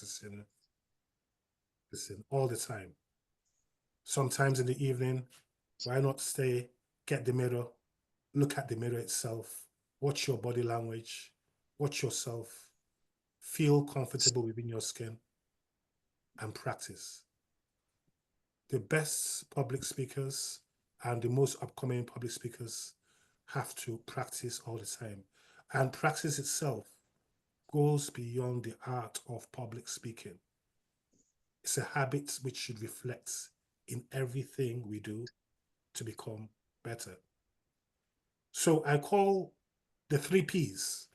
practicing listen all the time. Sometimes in the evening, why not stay, get the mirror, look at the mirror itself, watch your body language, watch yourself, feel comfortable within your skin, and practice. The best public speakers and the most upcoming public speakers have to practice all the time. And practice itself goes beyond the art of public speaking. It's a habit which should reflect in everything we do to become better. So I call the 3 Ps: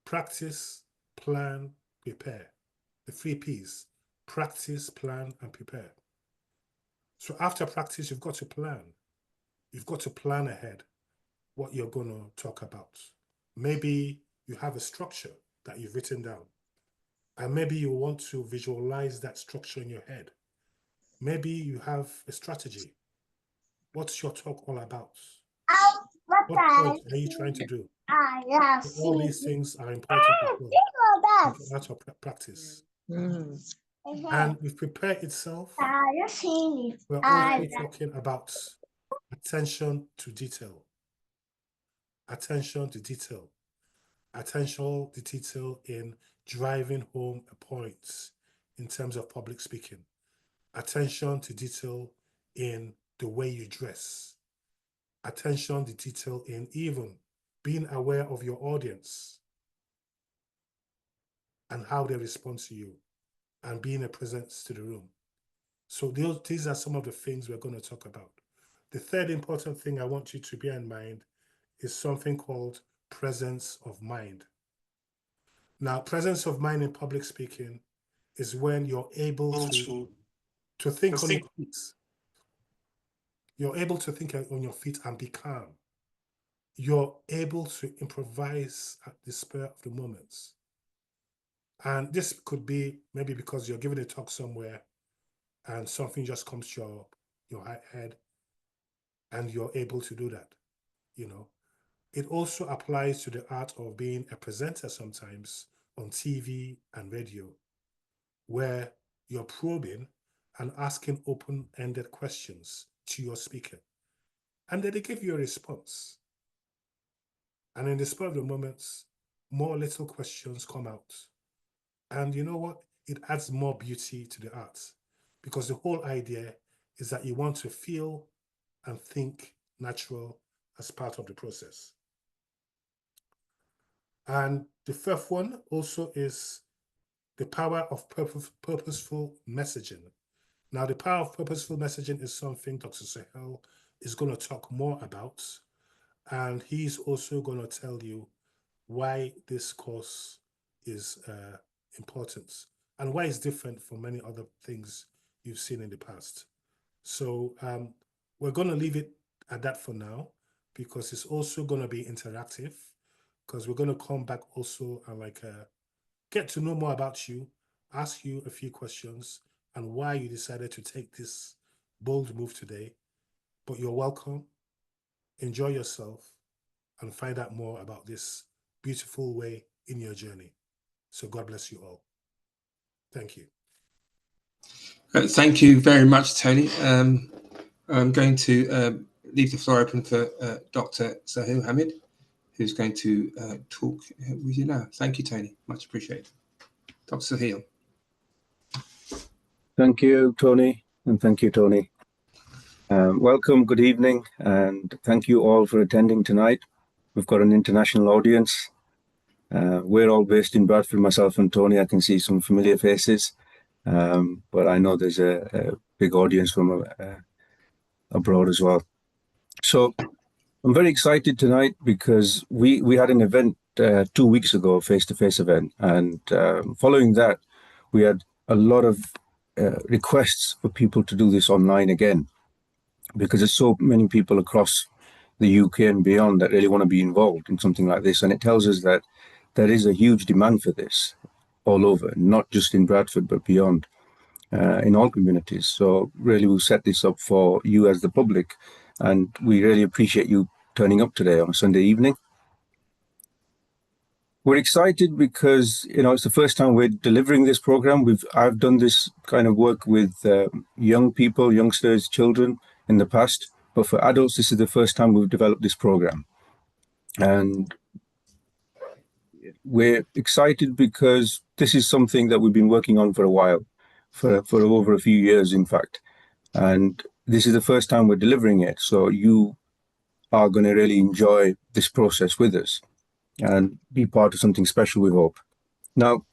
practice, plan, prepare. The 3 Ps: practice, plan, and prepare. So after practice, you've got to plan. You've got to plan ahead what you're going to talk about. Maybe you have a structure that you've written down, and maybe you want to visualize that structure in your head. Maybe you have a strategy. What's your talk all about? What point are you trying to do? So all these things are important as well of practice. And with prepare itself, we're also talking about attention to detail. Attention to detail. Attention to detail in driving home a point in terms of public speaking. Attention to detail in the way you dress. Attention to detail in even being aware of your audience and how they respond to you, and being a presence to the room. So these are some of the things we're going to talk about. The third important thing I want you to bear in mind is something called presence of mind. Now, presence of mind in public speaking is when you're able to think on your feet. You're able to think on your feet and be calm. You're able to improvise at the spur of the moment. And this could be maybe because you're giving a talk somewhere and something just comes to your head and you're able to do that, you know. It also applies to the art of being a presenter sometimes on TV and radio, where you're probing and asking open-ended questions to your speaker. And then they give you a response. And in the spur of the moment, more little questions come out. And you know what? It adds more beauty to the art, because the whole idea is that you want to feel and think natural as part of the process. And the fifth one also is the power of purposeful messaging. Now, the power of purposeful messaging is something Dr. Sahel is going to talk more about. And he's also going to tell you why this course is important and why it's different from many other things you've seen in the past. So we're going to leave it at that for now, because it's also going to be interactive, because we're going to come back also and get to know more about you, ask you a few questions and why you decided to take this bold move today. But you're welcome. Enjoy yourself and find out more about this beautiful way in your journey. So God bless you all. Thank you. Thank you very much, Tony. I'm going to leave the floor open for Dr. Sahil Hamid, who's going to talk with you now. Thank you, Tony. Much appreciated. Dr. Sahil. Thank you, Tony, and thank you, Tony. Welcome, good evening, and thank you all for attending tonight. We've got an international audience. We're all based in Bradford, myself and Tony. I can see some familiar faces, but I know there's a big audience from abroad as well. So I'm very excited tonight because we had an event 2 weeks ago, a face-to-face event, and following that, we had a lot of requests for people to do this online again, because there's so many people across the UK and beyond that really want to be involved in something like this. And it tells us that there is a huge demand for this all over, not just in Bradford, but beyond, in all communities. So really we'll set this up for you as the public, and we really appreciate you turning up today on a Sunday evening. We're excited because, it's the first time we're delivering this program. I've done this kind of work with young people, youngsters, children in the past, but for adults, this is the first time we've developed this program. And we're excited because this is something that we've been working on for a while, for over a few years, in fact. And this is the first time we're delivering it. So you are going to really enjoy this process with us and be part of something special, we hope. Now,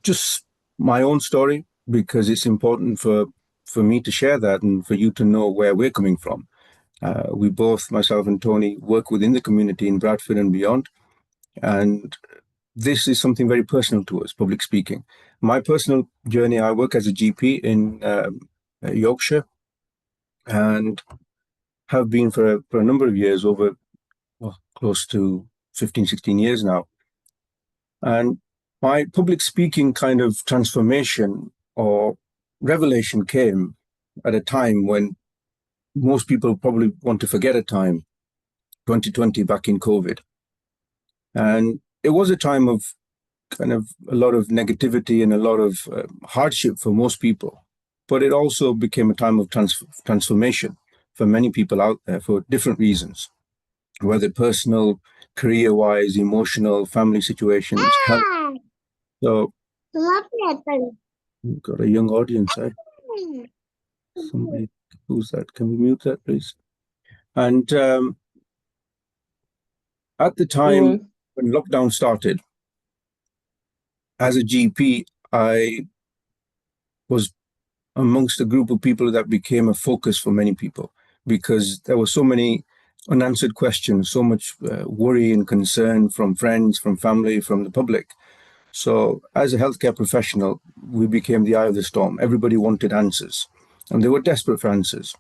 just my own story, because it's important for me to share that and for you to know where we're coming from. We both, myself and Tony, work within the community in Bradford and beyond. And this is something very personal to us, public speaking. My personal journey, I work as a GP in Yorkshire and have been for a number of years, over close to 15, 16 years now. And my public speaking kind of transformation or revelation came at a time when most people probably want to forget a time, 2020, back in COVID. And it was a time of kind of a lot of negativity and a lot of hardship for most people. But it also became a time of transformation for many people out there for different reasons, whether personal, career-wise, emotional, family situations, health. So, we've got a young audience, eh? Somebody, who's that? Can we mute that, please? And at the time when lockdown started, as a GP, I was amongst a group of people that became a focus for many people because there were so many unanswered questions, so much worry and concern from friends, from family, from the public. So as a healthcare professional, we became the eye of the storm. Everybody wanted answers and they were desperate for answers.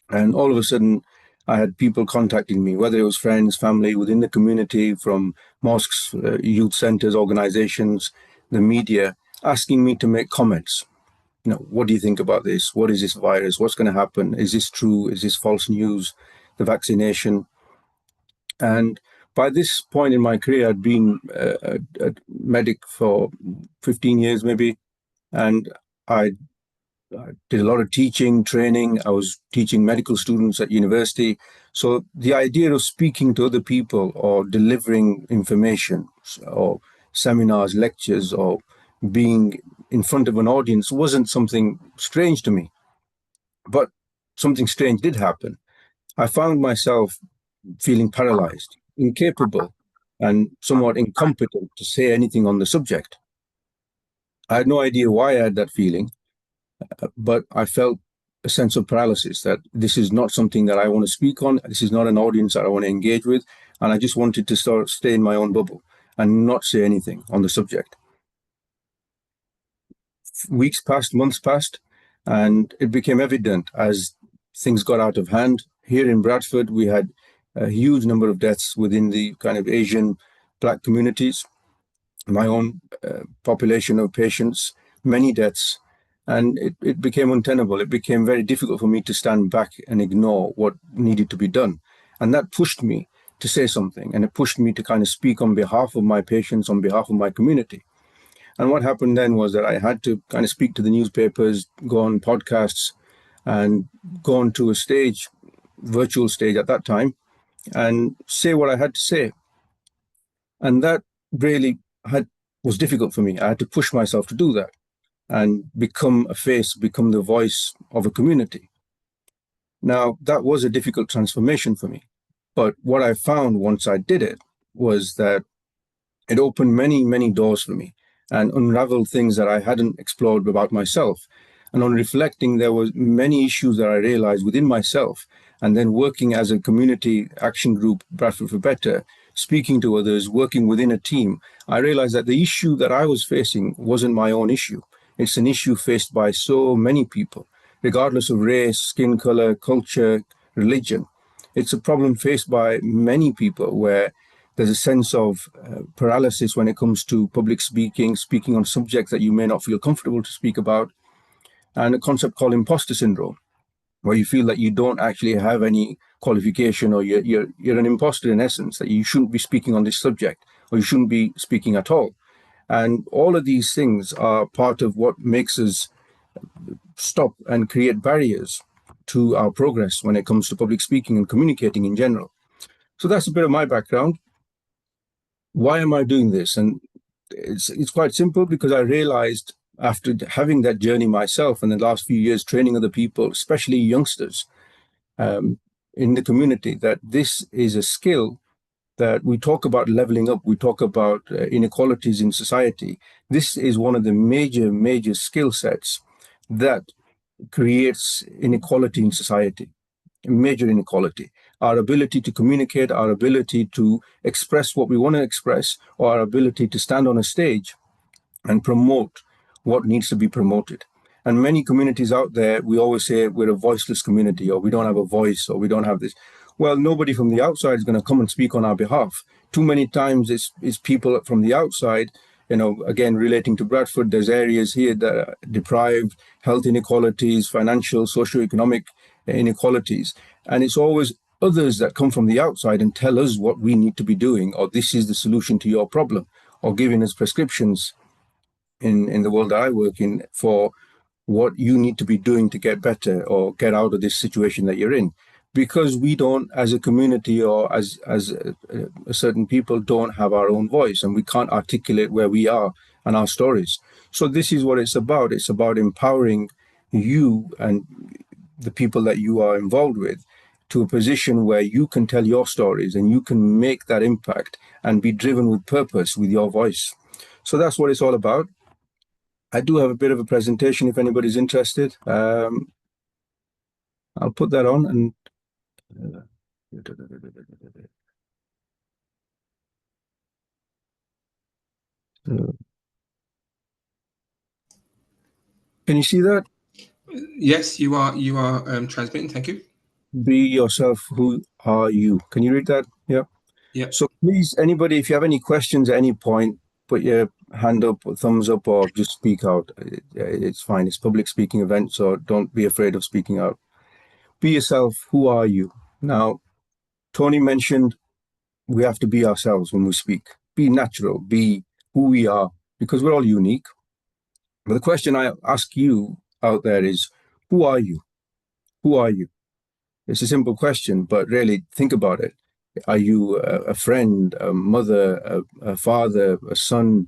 And all of a sudden, I had people contacting me, whether it was friends, family, within the community, from mosques, youth centers, organizations, the media, asking me to make comments. What do you think about this? What is this virus? What's going to happen? Is this true? Is this false news? The vaccination? And by this point in my career, I'd been a medic for 15 years maybe, and I did a lot of teaching, training. I was teaching medical students at university. So the idea of speaking to other people or delivering information or seminars, lectures, or being in front of an audience wasn't something strange to me. But something strange did happen. I found myself feeling paralyzed, incapable, and somewhat incompetent to say anything on the subject. I had no idea why I had that feeling, but I felt a sense of paralysis, that this is not something that I want to speak on. This is not an audience that I want to engage with. And I just wanted to stay in my own bubble and not say anything on the subject. Weeks passed, months passed, and it became evident as things got out of hand. Here in Bradford, we had a huge number of deaths within the kind of Asian Black communities. My own population of patients, many deaths. And it became untenable. It became very difficult for me to stand back and ignore what needed to be done. And that pushed me to say something. And it pushed me to kind of speak on behalf of my patients, on behalf of my community. And what happened then was that I had to kind of speak to the newspapers, go on podcasts, and go onto a stage, virtual stage at that time, and say what I had to say. And that really was difficult for me. I had to push myself to do that and become a face, become the voice of a community. Now, that was a difficult transformation for me. But what I found once I did it was that it opened many, many doors for me and unraveled things that I hadn't explored about myself. And on reflecting, there were many issues that I realized within myself. And then working as a community action group, Bradford for Better, speaking to others, working within a team, I realized that the issue that I was facing wasn't my own issue. It's an issue faced by so many people, regardless of race, skin color, culture, religion. It's a problem faced by many people where there's a sense of paralysis when it comes to public speaking, speaking on subjects that you may not feel comfortable to speak about, and a concept called imposter syndrome, where you feel that you don't actually have any qualification, or you're an imposter in essence, that you shouldn't be speaking on this subject, or you shouldn't be speaking at all. And all of these things are part of what makes us stop and create barriers to our progress when it comes to public speaking and communicating in general. So that's a bit of my background. Why am I doing this? And it's quite simple, because I realized after having that journey myself in the last few years, training other people, especially youngsters in the community, that this is a skill that we talk about leveling up. We talk about inequalities in society. This is one of the major skill sets that creates inequality in society, major inequality. Our ability to communicate, our ability to express what we want to express, or our ability to stand on a stage and promote what needs to be promoted. And many communities out there, we always say we're a voiceless community, or we don't have a voice, or we don't have this. Well, nobody from the outside is going to come and speak on our behalf. Too many times it's people from the outside, again, relating to Bradford, there's areas here that are deprived, health inequalities, financial, socioeconomic inequalities. And it's always others that come from the outside and tell us what we need to be doing, or this is the solution to your problem, or giving us prescriptions in the world that I work in for what you need to be doing to get better or get out of this situation that you're in. Because we don't, as a community or as a certain people, don't have our own voice, and we can't articulate where we are and our stories. So this is what it's about. It's about empowering you and the people that you are involved with to a position where you can tell your stories and you can make that impact and be driven with purpose with your voice. So that's what it's all about. I do have a bit of a presentation if anybody's interested. I'll put that on and can you see that? Yes, you are transmitting. Thank you. Be yourself. Who are you? Can you read that? Yeah. Yeah. So please, anybody, if you have any questions at any point, put your hand up, or thumbs up, or just speak out. It's fine. It's public speaking event, so don't be afraid of speaking out. Be yourself. Who are you? Now, Tony mentioned we have to be ourselves when we speak. Be natural. Be who we are, because we're all unique. But the question I ask you out there is, who are you? Who are you? It's a simple question, but really think about it. Are you a friend, a mother, a father, a son,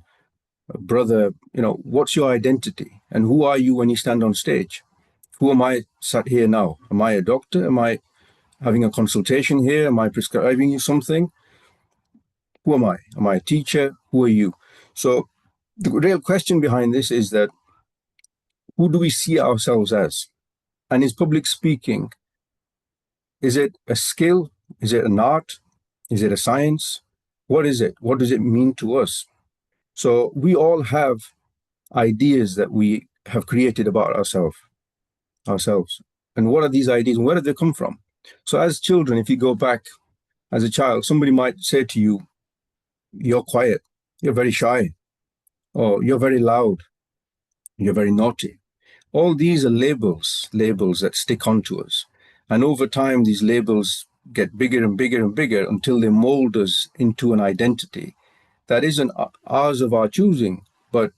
a brother? What's your identity? And who are you when you stand on stage? Who am I sat here now? Am I a doctor? Am I having a consultation here? Am I prescribing you something? Who am I? Am I a teacher? Who are you? So the real question behind this is that, who do we see ourselves as? And is public speaking, is it a skill? Is it an art? Is it a science? What is it? What does it mean to us? So we all have ideas that we have created about ourselves. And what are these ideas and where do they come from? So as children, if you go back as a child, somebody might say to you, you're quiet, you're very shy, or you're very loud, you're very naughty. All these are labels that stick onto us. And over time, these labels get bigger and bigger and bigger until they mold us into an identity that isn't ours of our choosing, but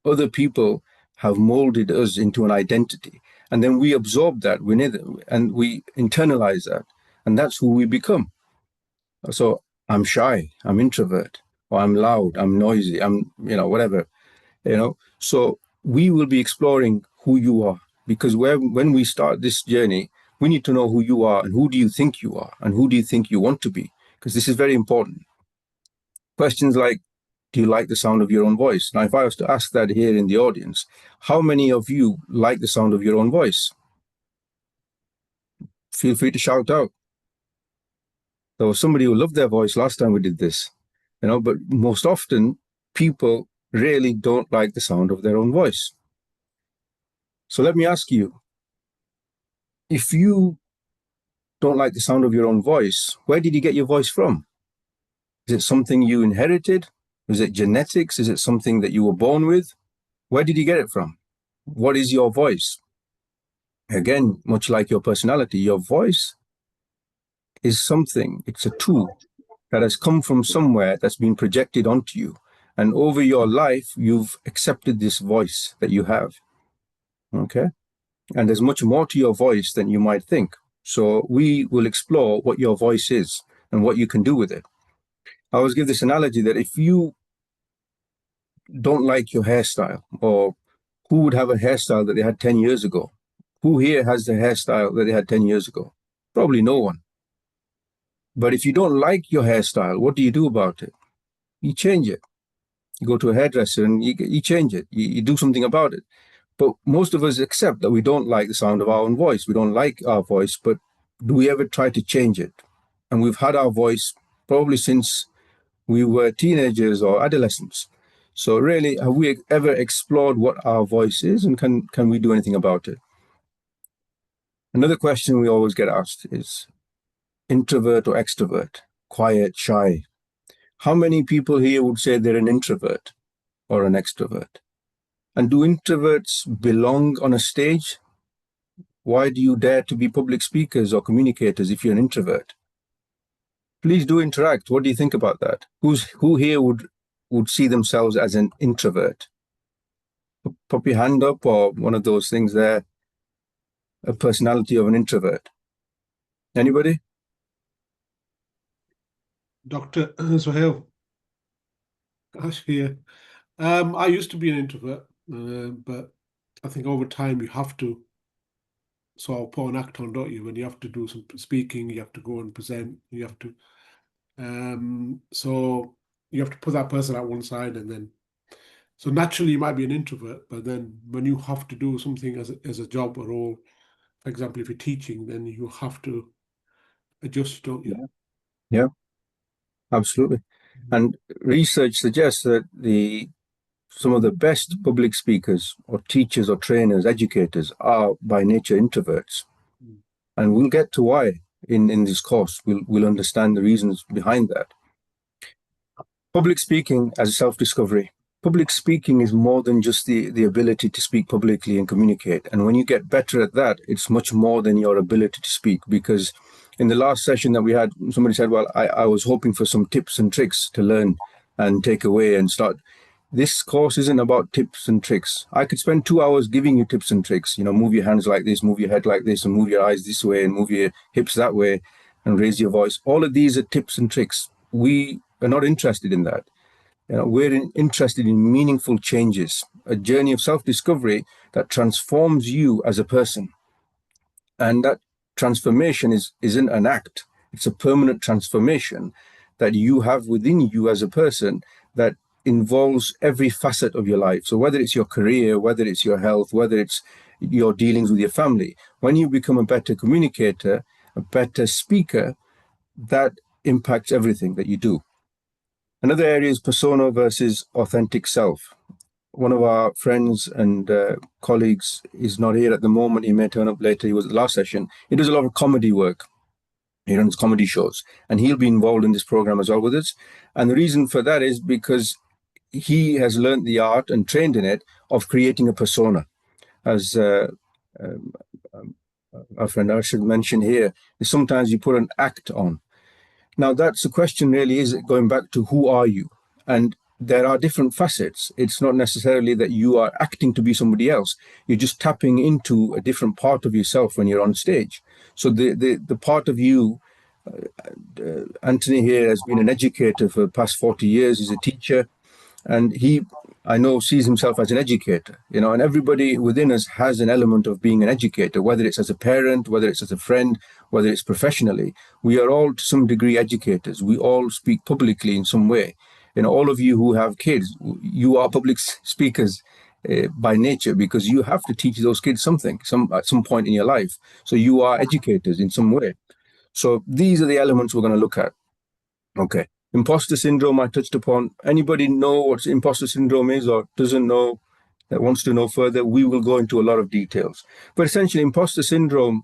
other people have molded us into an identity. And then we absorb that, and we internalize that, and that's who we become. So I'm shy, I'm introvert, or I'm loud, I'm noisy, I'm, whatever, So we will be exploring who you are, because when we start this journey, we need to know who you are and who do you think you are and who do you think you want to be, because this is very important. Questions like, do you like the sound of your own voice? Now, if I was to ask that here in the audience, how many of you like the sound of your own voice? Feel free to shout out. There was somebody who loved their voice last time we did this, but most often people really don't like the sound of their own voice. So let me ask you, if you don't like the sound of your own voice, where did you get your voice from? Is it something you inherited? Is it genetics? Is it something that you were born with? Where did you get it from? What is your voice? Again, much like your personality, your voice is something, it's a tool that has come from somewhere that's been projected onto you. And over your life, you've accepted this voice that you have. Okay? And there's much more to your voice than you might think. So we will explore what your voice is and what you can do with it. I always give this analogy that if you don't like your hairstyle, or who would have a hairstyle that they had 10 years ago? Who here has the hairstyle that they had 10 years ago? Probably no one. But if you don't like your hairstyle, what do you do about it? You change it. You go to a hairdresser and you change it. You do something about it. But most of us accept that we don't like the sound of our own voice. We don't like our voice, but do we ever try to change it? And we've had our voice probably since we were teenagers or adolescents. So really, have we ever explored what our voice is, and can we do anything about it? Another question we always get asked is introvert or extrovert, quiet, shy. How many people here would say they're an introvert or an extrovert? And do introverts belong on a stage? Why do you dare to be public speakers or communicators if you're an introvert? Please do interact. What do you think about that? Who here would see themselves as an introvert? Pop your hand up, or one of those things there, a personality of an introvert. Anybody? Dr. Sohail, Ash here. I used to be an introvert, but I think over time you have to sort of put an act on, don't you? When you have to do some speaking, you have to go and present, you have to so you have to put that person at one side, and then so naturally you might be an introvert, but then when you have to do something as a job or role, for example, if you're teaching, then you have to adjust, don't you? Yeah, absolutely. And research suggests that some of the best public speakers or teachers or trainers, educators are by nature introverts. And we'll get to why in this course. We'll understand the reasons behind that. Public speaking as a self-discovery. Public speaking is more than just the ability to speak publicly and communicate. And when you get better at that, it's much more than your ability to speak. Because in the last session that we had, somebody said, well, I was hoping for some tips and tricks to learn and take away and start. This course isn't about tips and tricks. I could spend 2 hours giving you tips and tricks. You know, move your hands like this, move your head like this, and move your eyes this way, and move your hips that way, and raise your voice. All of these are tips and tricks. We are not interested in that. You know, we're interested in meaningful changes, a journey of self-discovery that transforms you as a person. And that transformation isn't an act. It's a permanent transformation that you have within you as a person that involves every facet of your life. So whether it's your career, whether it's your health, whether it's your dealings with your family, when you become a better communicator, a better speaker, that impacts everything that you do. Another area is persona versus authentic self. One of our friends and colleagues is not here at the moment. He may turn up later. He was at the last session. He does a lot of comedy work. He runs comedy shows, and he'll be involved in this program as well with us. And the reason for that is because he has learned the art and trained in it of creating a persona. As our friend Arshad mentioned here, is sometimes you put an act on. Now that's the question really, is it going back to who are you? And there are different facets. It's not necessarily that you are acting to be somebody else. You're just tapping into a different part of yourself when you're on stage. So the part of you, Anthony here has been an educator for the past 40 years. He's a teacher. And he, I know, sees himself as an educator, you know, and everybody within us has an element of being an educator, whether it's as a parent, whether it's as a friend, whether it's professionally. We are all to some degree educators. We all speak publicly in some way. You know, all of you who have kids, you are public speakers by nature, because you have to teach those kids something at some point in your life. So you are educators in some way. So these are the elements we're going to look at. Okay. Imposter syndrome I touched upon. Anybody know what imposter syndrome is or doesn't know, that wants to know further? We will go into a lot of details. But essentially, imposter syndrome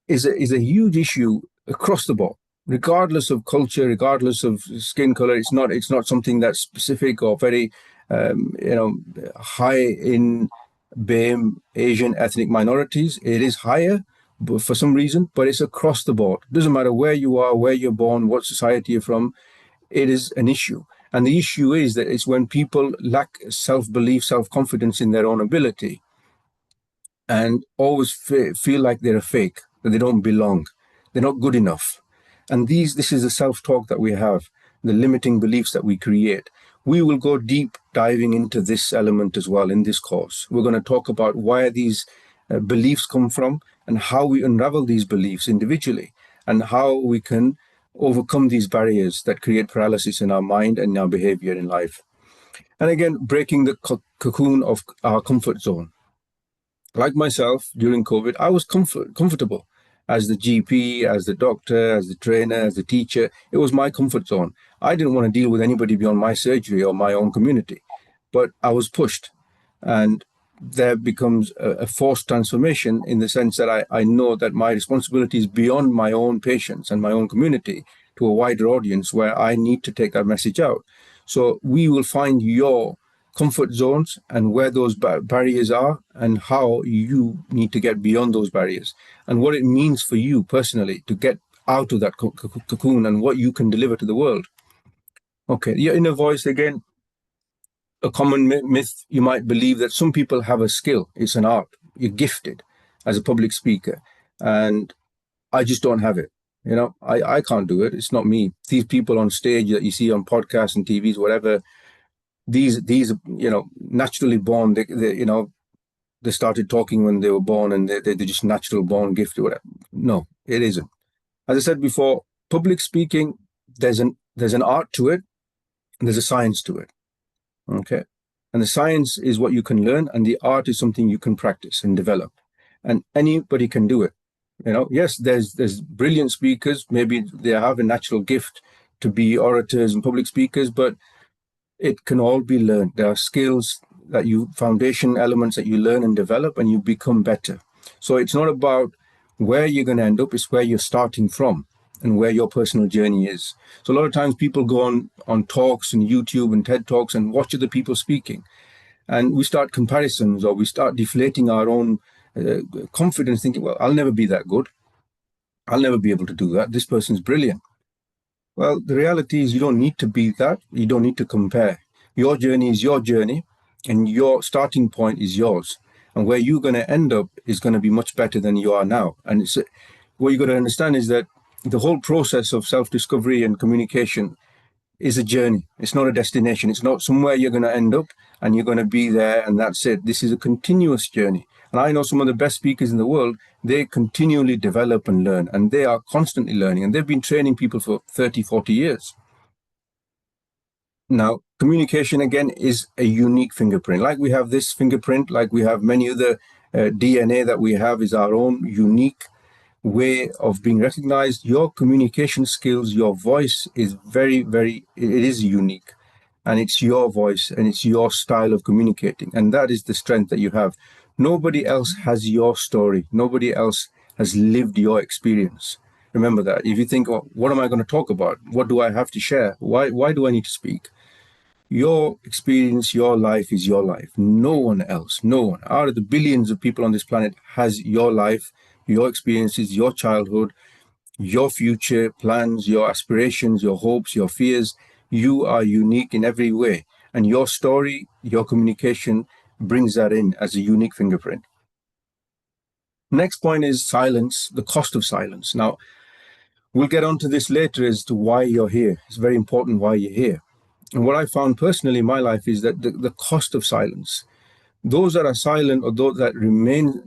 is a huge issue across the board, regardless of culture, regardless of skin color. It's not something that's specific or very high in BAME Asian ethnic minorities. It is higher, for some reason, but it's across the board. It doesn't matter where you are, where you're born, what society you're from, it is an issue. And the issue is that it's when people lack self-belief, self-confidence in their own ability, and always feel like they're a fake, that they don't belong, they're not good enough. And this is the self-talk that we have, the limiting beliefs that we create. We will go deep diving into this element as well in this course. We're going to talk about where these beliefs come from and how we unravel these beliefs individually and how we can overcome these barriers that create paralysis in our mind and our behavior in life. And again, breaking the cocoon of our comfort zone. Like myself, during COVID, I was comfortable as the GP, as the doctor, as the trainer, as the teacher. It was my comfort zone. I didn't want to deal with anybody beyond my surgery or my own community, but I was pushed. And there becomes a forced transformation in the sense that I know that my responsibility is beyond my own patients and my own community to a wider audience where I need to take that message out. So we will find your comfort zones and where those barriers are and how you need to get beyond those barriers and what it means for you personally to get out of that cocoon and what you can deliver to the world. Okay, your inner voice, again, a common myth, you might believe that some people have a skill, it's an art, you're gifted as a public speaker, and I just don't have it. You know, I can't do it, it's not me. These people on stage that you see on podcasts and TVs, whatever, these naturally born, they started talking when they were born and they're just natural born gift or whatever. No, it isn't. As I said before, public speaking, there's an art to it and there's a science to it. Okay. And the science is what you can learn and the art is something you can practice and develop. And anybody can do it. You know, yes, there's brilliant speakers, maybe they have a natural gift to be orators and public speakers, but it can all be learned. There are skills foundation elements that you learn and develop and you become better. So it's not about where you're going to end up, it's where you're starting from and where your personal journey is. So a lot of times people go on talks and YouTube and TED Talks and watch other people speaking. And we start comparisons or we start deflating our own confidence, thinking, well, I'll never be that good. I'll never be able to do that. This person's brilliant. Well, the reality is you don't need to be that. You don't need to compare. Your journey is your journey and your starting point is yours. And where you're going to end up is going to be much better than you are now. And what you got to understand is that the whole process of self-discovery and communication is a journey. It's not a destination. It's not somewhere you're going to end up and you're going to be there and that's it. This is a continuous journey. And I know some of the best speakers in the world, they continually develop and learn and they are constantly learning and they've been training people for 30, 40 years. Now, communication, again, is a unique fingerprint. Like we have this fingerprint, like we have many other DNA that we have is our own unique way of being recognized. Your communication skills, your voice is it is unique. And it's your voice and it's your style of communicating. And that is the strength that you have. Nobody else has your story. Nobody else has lived your experience. Remember that. If you think, oh, what am I going to talk about? What do I have to share? Why do I need to speak? Your experience, your life is your life. No one else, no one out of the billions of people on this planet has your life, your experiences, your childhood, your future plans, your aspirations, your hopes, your fears. You are unique in every way. And your story, your communication brings that in as a unique fingerprint. Next point is silence, the cost of silence. Now, we'll get onto this later as to why you're here. It's very important why you're here. And what I found personally in my life is that the cost of silence, those that are silent or those that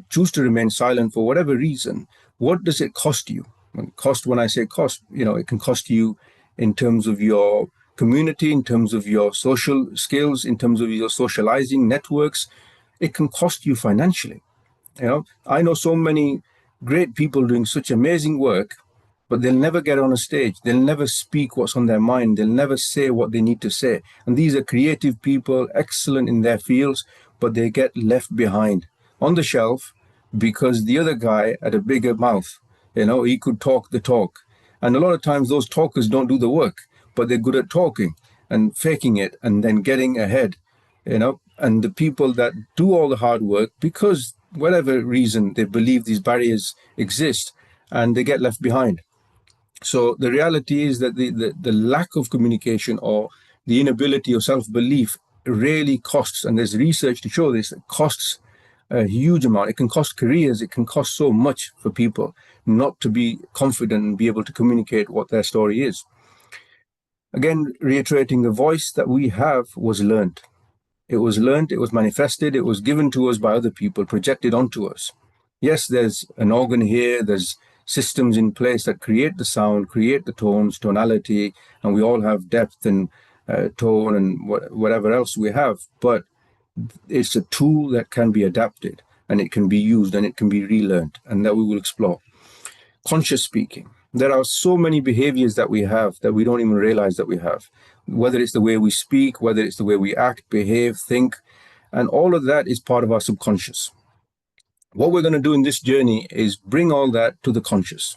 choose to remain silent for whatever reason, what does it cost you? When I say cost, it can cost you in terms of your community, in terms of your social skills, in terms of your socializing networks. It can cost you financially. I know so many great people doing such amazing work, but they'll never get on a stage. They'll never speak what's on their mind. They'll never say what they need to say. And these are creative people, excellent in their fields, but they get left behind on the shelf because the other guy had a bigger mouth. He could talk the talk. And a lot of times those talkers don't do the work, but they're good at talking and faking it and then getting ahead, And the people that do all the hard work, because whatever reason, they believe these barriers exist, and they get left behind. So the reality is that the lack of communication or the inability of self-belief really costs, and there's research to show this, it costs a huge amount. It can cost careers, it can cost so much for people not to be confident and be able to communicate what their story is. Again, reiterating, the voice that we have was learned. It was learned, it was manifested, it was given to us by other people, projected onto us. Yes, there's an organ here, there's systems in place that create the sound, create the tones, tonality, and we all have depth and tone and whatever else we have, but it's a tool that can be adapted, and it can be used, and it can be relearned, and that we will explore. Conscious speaking. There are so many behaviors that we have that we don't even realize that we have, whether it's the way we speak, whether it's the way we act, behave, think, and all of that is part of our subconscious. What we're going to do in this journey is bring all that to the conscious,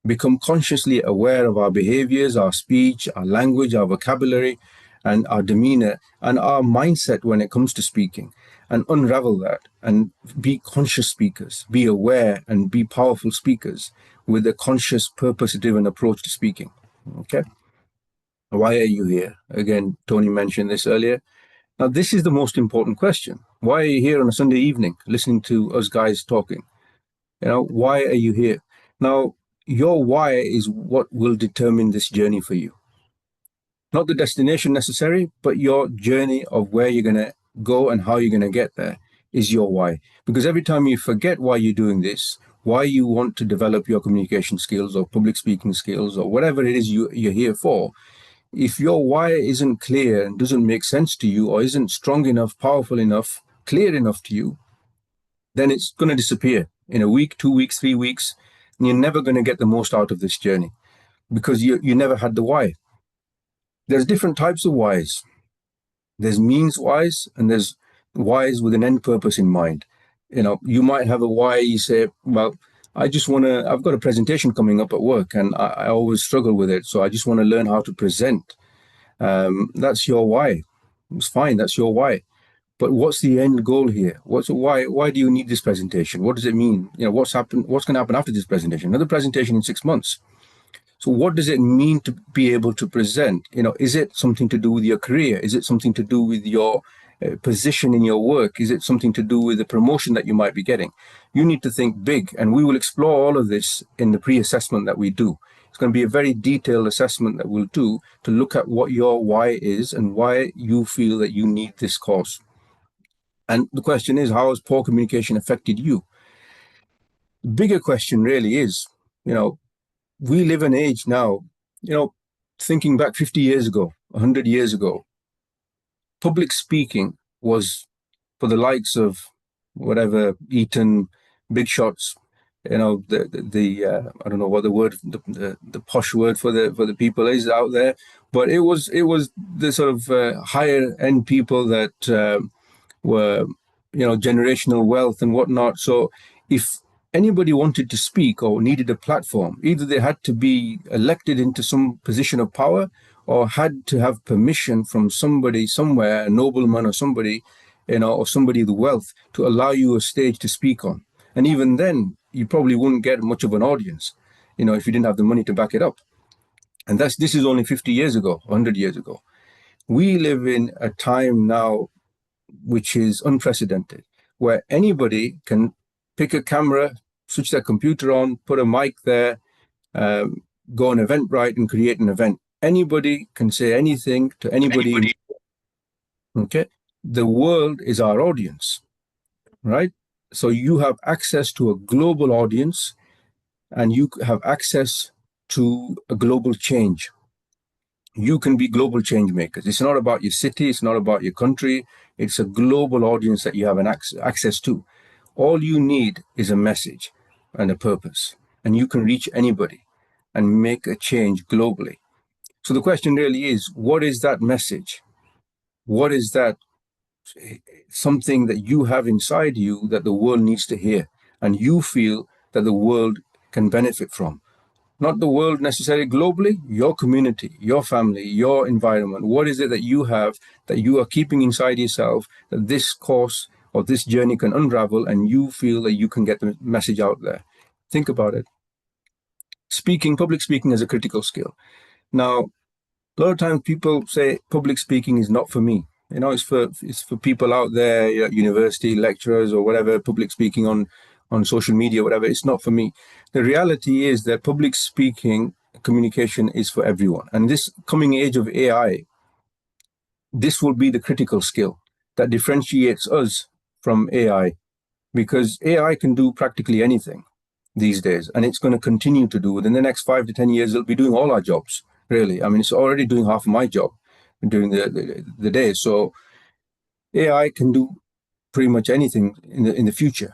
become consciously aware of our behaviors, our speech, our language, our vocabulary, and our demeanor, and our mindset when it comes to speaking, and unravel that and be conscious speakers, be aware and be powerful speakers with a conscious, purpose-driven approach to speaking. Okay? Why are you here? Again, Tony mentioned this earlier. Now, this is the most important question. Why are you here on a Sunday evening listening to us guys talking? You know, why are you here? Now, your why is what will determine this journey for you. Not the destination necessary, but your journey of where you're going to go and how you're going to get there is your why. Because every time you forget why you're doing this, why you want to develop your communication skills or public speaking skills or whatever it is you're here for, if your why isn't clear and doesn't make sense to you or isn't strong enough, powerful enough, clear enough to you, then it's going to disappear in a week, 2 weeks, 3 weeks, and you're never going to get the most out of this journey because you never had the why. There's different types of whys. There's means whys and there's whys with an end purpose in mind. You know, you might have a why, you say, well, I've got a presentation coming up at work and I always struggle with it. So I just want to learn how to present. That's your why. It's fine. That's your why. But what's the end goal here? Why do you need this presentation? What does it mean? You know, what's going to happen after this presentation? Another presentation in 6 months. So what does it mean to be able to present? You know, is it something to do with your career? Is it something to do with your position in your work? Is it something to do with the promotion that you might be getting? You need to think big, and we will explore all of this in the pre-assessment that we do. It's going to be a very detailed assessment that we'll do to look at what your why is and why you feel that you need this course. And the question is, how has poor communication affected you? The bigger question really is, you know, we live in an age now, you know, thinking back 50 years ago, 100 years ago, public speaking was for the likes of whatever, Eton, big shots, you know, I don't know what the word, the posh word for the people is out there, but it was the sort of higher end people that were, you know, generational wealth and whatnot. So if anybody wanted to speak or needed a platform, either they had to be elected into some position of power or had to have permission from somebody somewhere, a nobleman or somebody, you know, or somebody with wealth to allow you a stage to speak on. And even then, you probably wouldn't get much of an audience, you know, if you didn't have the money to back it up. And this is only 50 years ago, 100 years ago. We live in a time now which is unprecedented, where anybody can pick a camera, switch their computer on, put a mic there, go on Eventbrite and create an event. Anybody can say anything to anybody. Okay. The world is our audience, right? So you have access to a global audience and you have access to a global change. You can be global change makers. It's not about your city. It's not about your country. It's a global audience that you have an access to. All you need is a message and a purpose, and you can reach anybody and make a change globally. So the question really is, what is that message? What is that something that you have inside you that the world needs to hear and you feel that the world can benefit from? Not the world necessarily globally, your community, your family, your environment. What is it that you have that you are keeping inside yourself that this course or this journey can unravel and you feel that you can get the message out there. Think about it. Public speaking is a critical skill. Now, a lot of times people say public speaking is not for me. You know, it's for people out there, university lecturers or whatever, public speaking on social media, whatever. It's not for me. The reality is that public speaking communication is for everyone. And this coming age of AI, this will be the critical skill that differentiates us from AI, because AI can do practically anything these days, and it's going to continue to do. Within the next 5 to 10 years, it'll be doing all our jobs, really. I mean, it's already doing half of my job during the day. So AI can do pretty much anything in the future.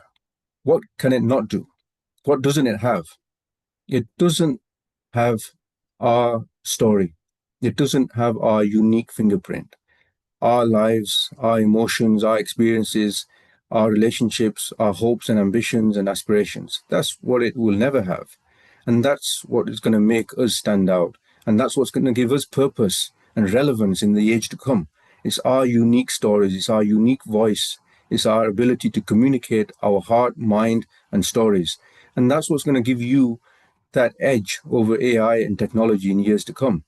What can it not do? What doesn't it have? It doesn't have our story. It doesn't have our unique fingerprint. Our lives, our emotions, our experiences, our relationships, our hopes and ambitions and aspirations. That's what it will never have. And that's what is going to make us stand out. And that's what's going to give us purpose and relevance in the age to come. It's our unique stories. It's our unique voice. It's our ability to communicate our heart, mind, and stories. And that's what's going to give you that edge over AI and technology in years to come.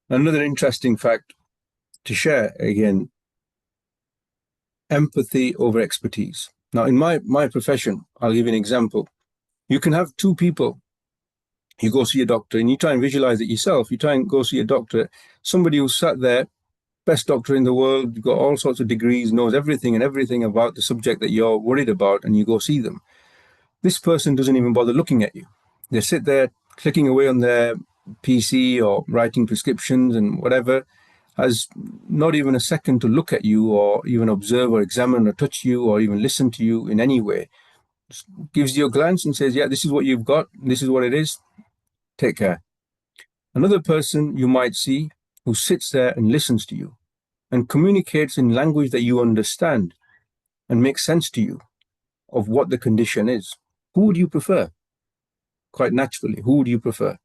Another interesting fact to share, again, empathy over expertise. Now, in my profession, I'll give you an example. You can have two people. You go see a doctor and you try and visualize it yourself. You try and go see a doctor, somebody who's sat there, best doctor in the world, got all sorts of degrees, knows everything about the subject that you're worried about, and you go see them. This person doesn't even bother looking at you. They sit there clicking away on their PC or writing prescriptions and whatever, has not even a second to look at you or even observe or examine or touch you or even listen to you in any way. Just gives you a glance and says, yeah, this is what you've got. This is what it is. Take care. Another person you might see who sits there and listens to you and communicates in language that you understand and makes sense to you of what the condition is. Who would you prefer? Quite naturally, who would you prefer?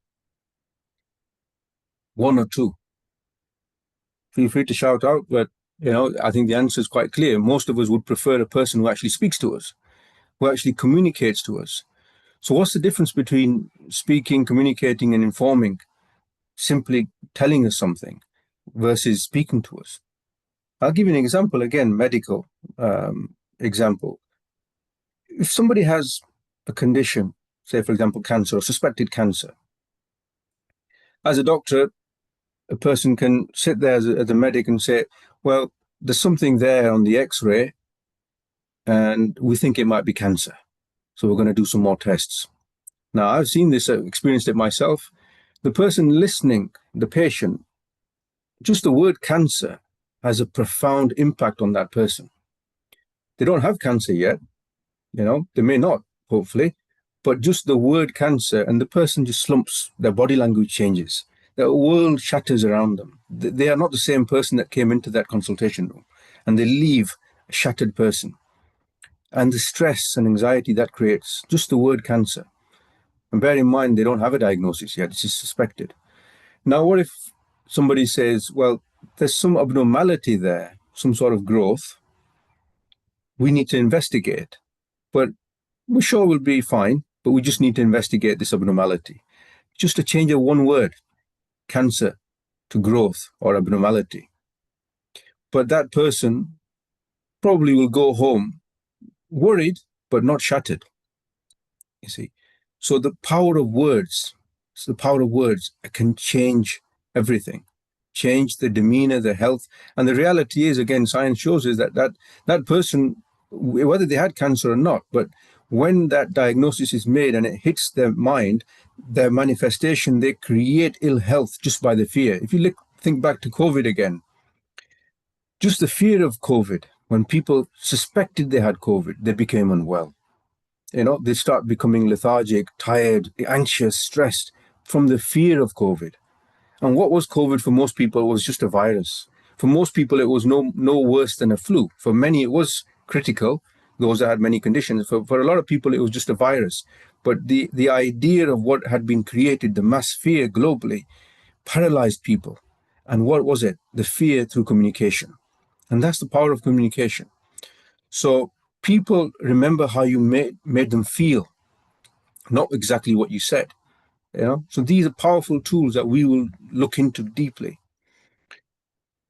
One or two? Feel free to shout out, but I think the answer is quite clear. Most of us would prefer a person who actually speaks to us, who actually communicates to us. So what's the difference between speaking, communicating, and informing, simply telling us something, versus speaking to us? I'll give you an example, again, medical example. If somebody has a condition, say, for example, cancer or suspected cancer, as a doctor, a person can sit there as a medic and say, well, there's something there on the X-ray and we think it might be cancer. So we're going to do some more tests. Now, I've seen this, experienced it myself. The person listening, the patient, just the word cancer has a profound impact on that person. They don't have cancer yet, they may not, hopefully, but just the word cancer, and the person just slumps, their body language changes. The world shatters around them. They are not the same person that came into that consultation room, and they leave a shattered person. And the stress and anxiety that creates, just the word cancer. And bear in mind, they don't have a diagnosis yet, it's just suspected. Now, what if somebody says, well, there's some abnormality there, some sort of growth. We need to investigate, but we're sure we'll be fine, but we just need to investigate this abnormality. Just a change of one word, cancer, to growth or abnormality. But that person probably will go home worried, but not shattered. You see, so the power of words, can change everything, change the demeanor, the health. And the reality is, again, science shows us that person, whether they had cancer or not, but when that diagnosis is made and it hits their mind, their manifestation, they create ill health just by the fear. If you think back to COVID again, just the fear of COVID, when people suspected they had COVID, they became unwell. They start becoming lethargic, tired, anxious, stressed from the fear of COVID. And what was COVID for most people? It was just a virus. For most people, it was no worse than a flu. For many, it was critical, those that had many conditions. For a lot of people, it was just a virus. But the idea of what had been created, the mass fear globally, paralyzed people. And what was it? The fear through communication. And that's the power of communication. So people remember how you made them feel, not exactly what you said. So these are powerful tools that we will look into deeply.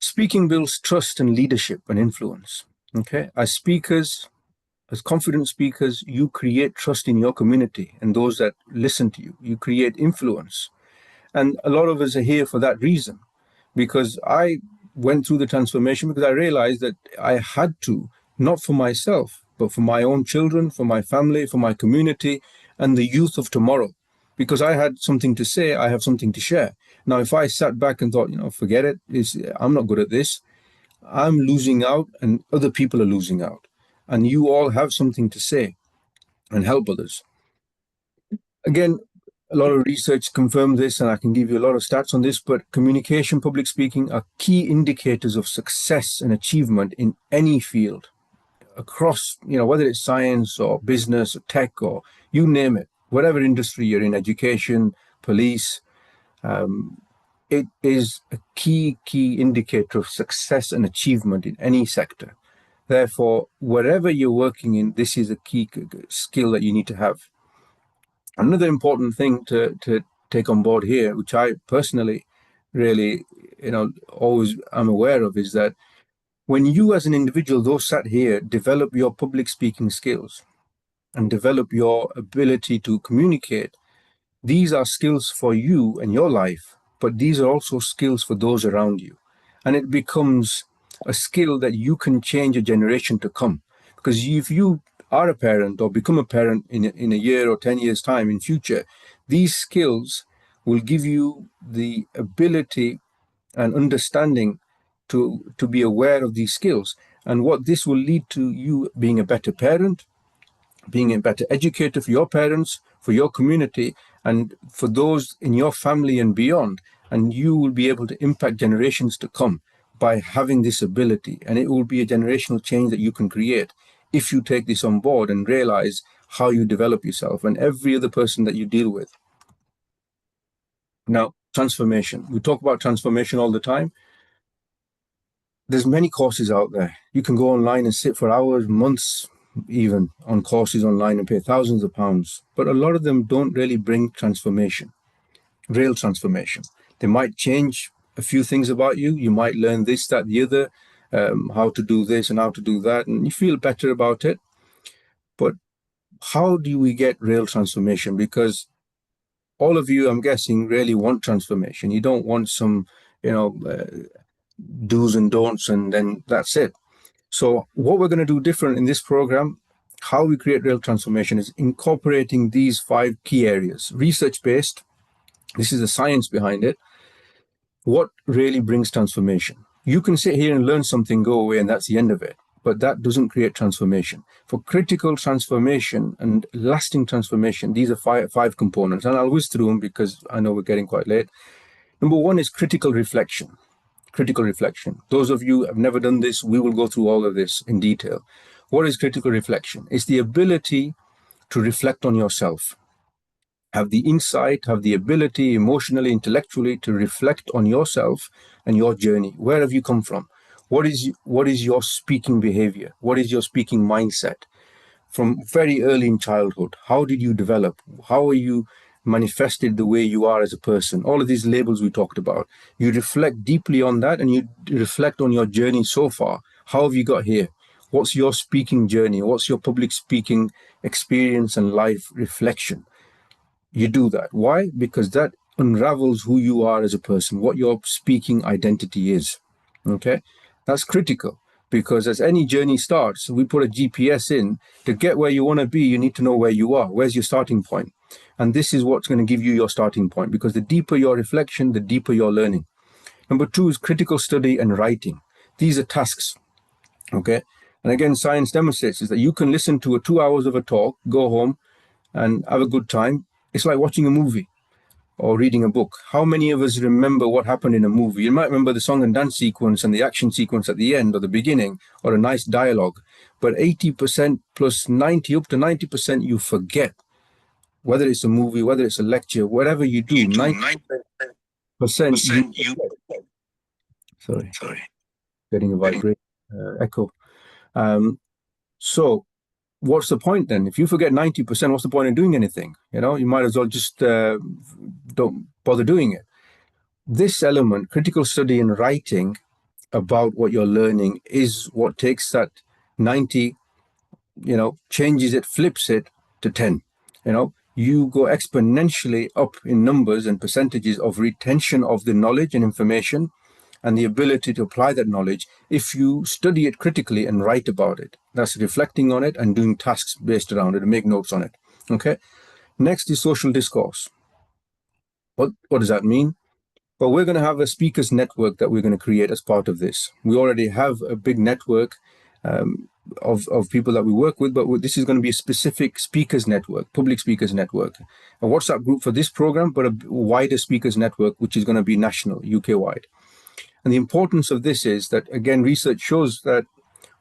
Speaking builds trust and leadership and influence. Okay, as speakers, as confident speakers, you create trust in your community and those that listen to you. You create influence. And a lot of us are here for that reason, because I went through the transformation because I realized that I had to, not for myself, but for my own children, for my family, for my community, and the youth of tomorrow. Because I had something to say, I have something to share. Now, if I sat back and thought, forget it, I'm not good at this, I'm losing out and other people are losing out. And you all have something to say and help others. Again, a lot of research confirmed this, and I can give you a lot of stats on this, but communication, public speaking are key indicators of success and achievement in any field across, whether it's science or business or tech or you name it, whatever industry you're in, education, police, it is a key indicator of success and achievement in any sector. Therefore, wherever you're working in, this is a key skill that you need to have. Another important thing to take on board here, which I personally really, always am aware of, is that when you as an individual, though sat here, develop your public speaking skills and develop your ability to communicate, these are skills for you and your life, but these are also skills for those around you. And it becomes a skill that you can change a generation to come. Because if you are a parent or become a parent in a year or 10 years' time in future, these skills will give you the ability and understanding to be aware of these skills. And what this will lead to you being a better parent, being a better educator for your parents, for your community, and for those in your family and beyond. And you will be able to impact generations to come by having this ability. And it will be a generational change that you can create if you take this on board and realize how you develop yourself and every other person that you deal with. Now, transformation. We talk about transformation all the time. There's many courses out there. You can go online and sit for hours, months, even on courses online and pay thousands of pounds. But a lot of them don't really bring transformation, real transformation. They might change a few things about you. You might learn this, that, the other, how to do this and how to do that, and you feel better about it. But how do we get real transformation? Because all of you, I'm guessing, really want transformation. You don't want some, do's and don'ts and then that's it. So what we're going to do different in this program, how we create real transformation, is incorporating these 5 key areas. Research-based, this is the science behind it. What really brings transformation? You can sit here and learn something, go away, and that's the end of it. But that doesn't create transformation. For critical transformation and lasting transformation, these are five components. And I'll whiz through them because I know we're getting quite late. Number 1 is critical reflection. Critical reflection. Those of you who have never done this, we will go through all of this in detail. What is critical reflection? It's the ability to reflect on yourself. Have the insight, have the ability, emotionally, intellectually, to reflect on yourself and your journey. Where have you come from? What is your speaking behavior? What is your speaking mindset? From very early in childhood, how did you develop? How are you manifested the way you are as a person? All of these labels we talked about. You reflect deeply on that and you reflect on your journey so far. How have you got here? What's your speaking journey? What's your public speaking experience and life reflection? You do that. Why? Because that unravels who you are as a person, what your speaking identity is. Okay? That's critical. Because as any journey starts, we put a GPS in. To get where you want to be, you need to know where you are. Where's your starting point? And this is what's going to give you your starting point, because the deeper your reflection, the deeper your learning. Number 2 is critical study and writing. These are tasks. Okay? And again, science demonstrates is that you can listen to 2 hours of a talk, go home and have a good time. It's like watching a movie or reading a book. How many of us remember what happened in a movie? You might remember the song and dance sequence and the action sequence at the end or the beginning or a nice dialogue, but 80% plus 90, up to 90% you forget. Whether it's a movie, whether it's a lecture, whatever you do, 90% you forget. Sorry. Getting a vibrate echo. So what's the point then? If you forget 90%, what's the point in doing anything? You might as well just don't bother doing it. This element, critical study and writing about what you're learning, is what takes that 90, changes it, flips it to 10. You go exponentially up in numbers and percentages of retention of the knowledge and information and the ability to apply that knowledge if you study it critically and write about it. That's reflecting on it and doing tasks based around it and make notes on it. Okay. Next is social discourse. What does that mean? Well, we're going to have a speakers network that we're going to create as part of this. We already have a big network of people that we work with, but this is going to be a specific speakers network, public speakers network, a WhatsApp group for this program, but a wider speakers network, which is going to be national, UK-wide. And the importance of this is that, again, research shows that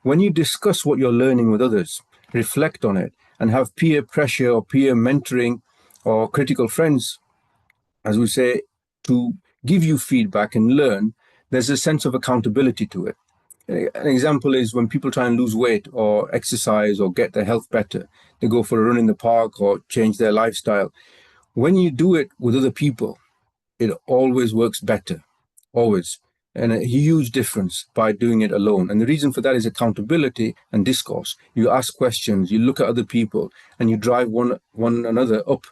when you discuss what you're learning with others, reflect on it, and have peer pressure or peer mentoring or critical friends, as we say, to give you feedback and learn, there's a sense of accountability to it. An example is when people try and lose weight or exercise or get their health better, they go for a run in the park or change their lifestyle. When you do it with other people, it always works better, always. And a huge difference by doing it alone. And the reason for that is accountability and discourse. You ask questions, you look at other people, and you drive one another up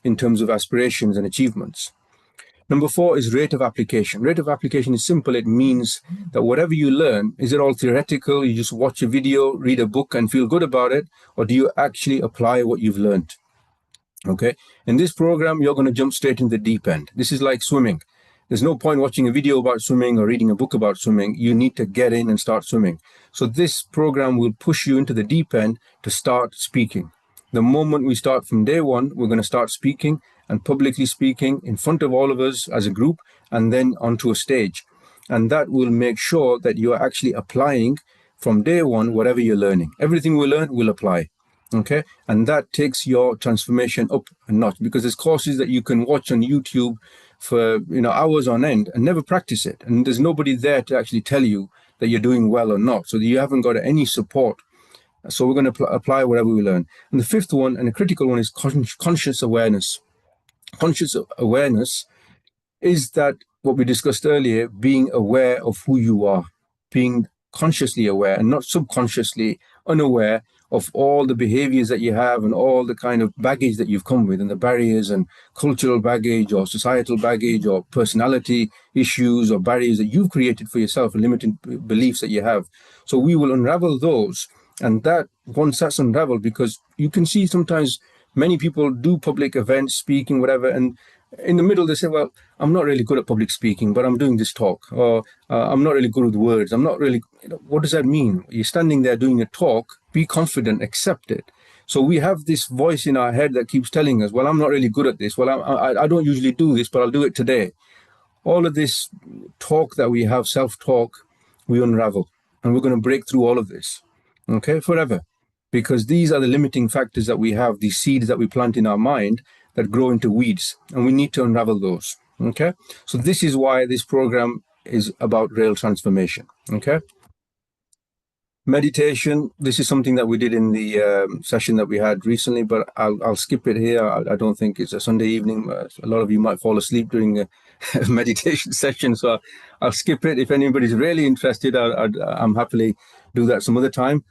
in terms of aspirations and achievements. Number 4 is rate of application. Rate of application is simple. It means that whatever you learn, is it all theoretical? You just watch a video, read a book and feel good about it? Or do you actually apply what you've learned? Okay. In this program, you're going to jump straight in the deep end. This is like swimming. There's no point watching a video about swimming or reading a book about swimming. You need to get in and start swimming. So this program will push you into the deep end to start speaking. The moment we start from day one, we're going to start speaking and publicly speaking in front of all of us as a group and then onto a stage. And that will make sure that you are actually applying from day one whatever you're learning. Everything we learn will apply. Okay, and that takes your transformation up a notch, because there's courses that you can watch on YouTube for hours on end and never practice it, and there's nobody there to actually tell you that you're doing well or not, so you haven't got any support. So we're going to apply whatever we learn. And the 5th one, and a critical one, is conscious awareness. Conscious awareness is that what we discussed earlier, being aware of who you are, being consciously aware and not subconsciously unaware of all the behaviors that you have and all the kind of baggage that you've come with, and the barriers and cultural baggage or societal baggage or personality issues or barriers that you've created for yourself and limiting beliefs that you have. So we will unravel those. And that, once that's unraveled, because you can see sometimes many people do public events, speaking, whatever, and in the middle they say, well, I'm not really good at public speaking, but I'm doing this talk, or I'm not really good with words. I'm not really, what does that mean? You're standing there doing a talk, be confident, accept it. So we have this voice in our head that keeps telling us, well, I'm not really good at this. Well, I don't usually do this, but I'll do it today. All of this talk that we have, self-talk, we unravel, and we're going to break through all of this, okay, forever. Because these are the limiting factors that we have, these seeds that we plant in our mind that grow into weeds, and we need to unravel those, okay? So this is why this program is about real transformation, okay? Meditation, this is something that we did in the session that we had recently, but I'll skip it here. I don't think it's a Sunday evening. A lot of you might fall asleep during a meditation session, so I'll skip it. If anybody's really interested, I'm happily do that some other time.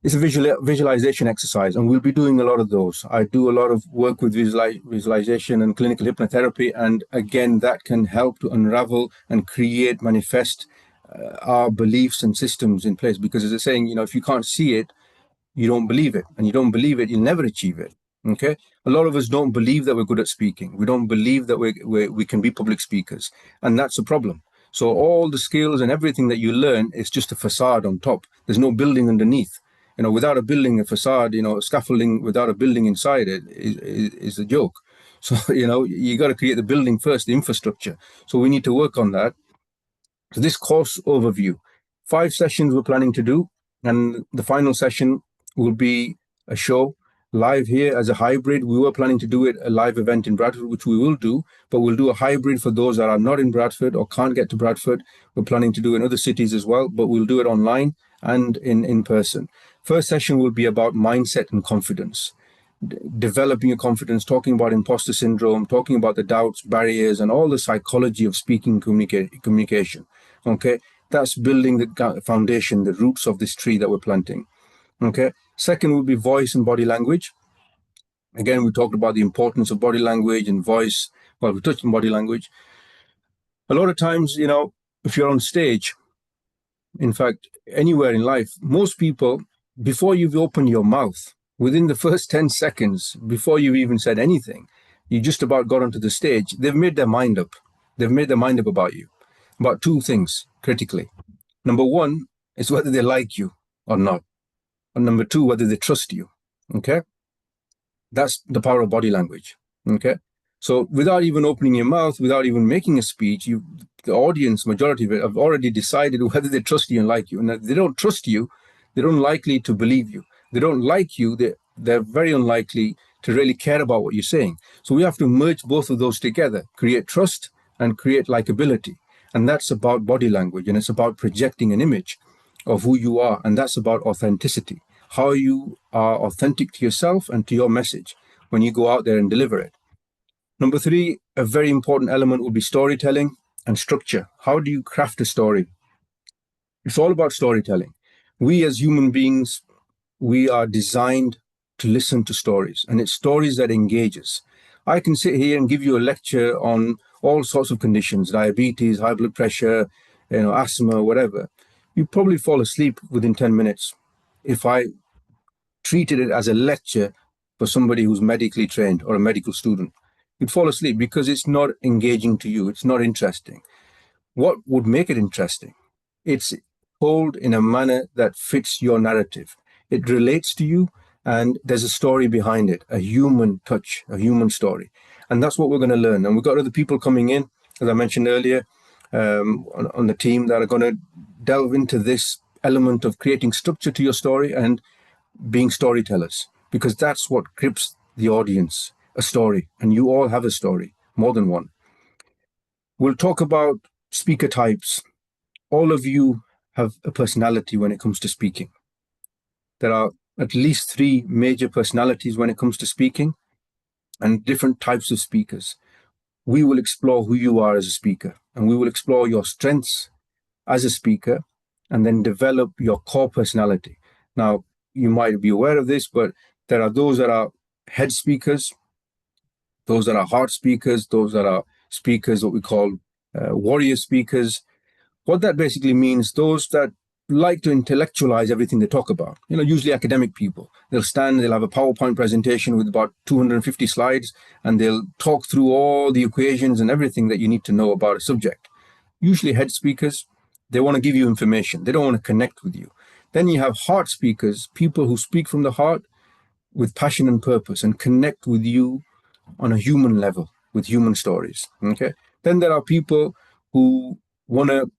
It's a visualization exercise, and we'll be doing a lot of those. I do a lot of work with visualization and clinical hypnotherapy, and again, that can help to unravel and create, manifest our beliefs and systems in place. Because as I saying, if you can't see it, you don't believe it, and you don't believe it, you'll never achieve it. Okay, a lot of us don't believe that we're good at speaking. We don't believe that we can be public speakers, and that's a problem. So all the skills and everything that you learn is just a facade on top. There's no building underneath. Without a building, a facade, scaffolding without a building inside it is a joke. So, you got to create the building first, the infrastructure. So we need to work on that. So this course overview, 5 sessions we're planning to do. And the final session will be a show live here as a hybrid. We were planning to do it a live event in Bradford, which we will do, but we'll do a hybrid for those that are not in Bradford or can't get to Bradford. We're planning to do in other cities as well, but we'll do it online. and in person. First session will be about mindset and confidence, developing your confidence, talking about imposter syndrome, talking about the doubts, barriers, and all the psychology of speaking communication. Okay, that's building the foundation, the roots of this tree that we're planting. Okay, second will be voice and body language. Again, we talked about the importance of body language and voice. Well, we touched on body language. A lot of times, you know, if you're on stage, in fact, anywhere in life, most people, before you've opened your mouth, within the first 10 seconds, before you've even said anything, you just about got onto the stage, they've made their mind up. They've made their mind up about you, about two things critically. Number one is whether they like you or not. And number two, whether they trust you. Okay? That's the power of body language. Okay? So without even opening your mouth, without even making a speech, the audience, majority of it, have already decided whether they trust you and like you. And if they don't trust you, they're unlikely to believe you. They don't like you, they're very unlikely to really care about what you're saying. So we have to merge both of those together, create trust and create likability. And that's about body language, and it's about projecting an image of who you are. And that's about authenticity, how you are authentic to yourself and to your message when you go out there and deliver it. Number three, a very important element will be storytelling and structure. How do you craft a story? It's all about storytelling. We as human beings, we are designed to listen to stories, and it's stories that engage us. I can sit here and give you a lecture on all sorts of conditions, diabetes, high blood pressure, asthma, whatever. You probably fall asleep within 10 minutes if I treated it as a lecture for somebody who's medically trained or a medical student. You'd fall asleep because it's not engaging to you. It's not interesting. What would make it interesting? It's told in a manner that fits your narrative. It relates to you, and there's a story behind it, a human touch, a human story. And that's what we're going to learn. And we've got other people coming in, as I mentioned earlier, on the team that are going to delve into this element of creating structure to your story and being storytellers, because that's what grips the audience, a story. And you all have a story, more than one. We'll talk about speaker types. All of you have a personality when it comes to speaking. There are at least 3 major personalities when it comes to speaking, and different types of speakers. We will explore who you are as a speaker, and we will explore your strengths as a speaker, and then develop your core personality. Now, you might be aware of this, but there are those that are head speakers, those that are heart speakers, those that are speakers, what we call warrior speakers. What that basically means, those that like to intellectualize everything they talk about, usually academic people. They'll stand, they'll have a PowerPoint presentation with about 250 slides, and they'll talk through all the equations and everything that you need to know about a subject. Usually head speakers, they want to give you information. They don't want to connect with you. Then you have heart speakers, people who speak from the heart with passion and purpose and connect with you on a human level, with human stories. Okay. Then there are people who want to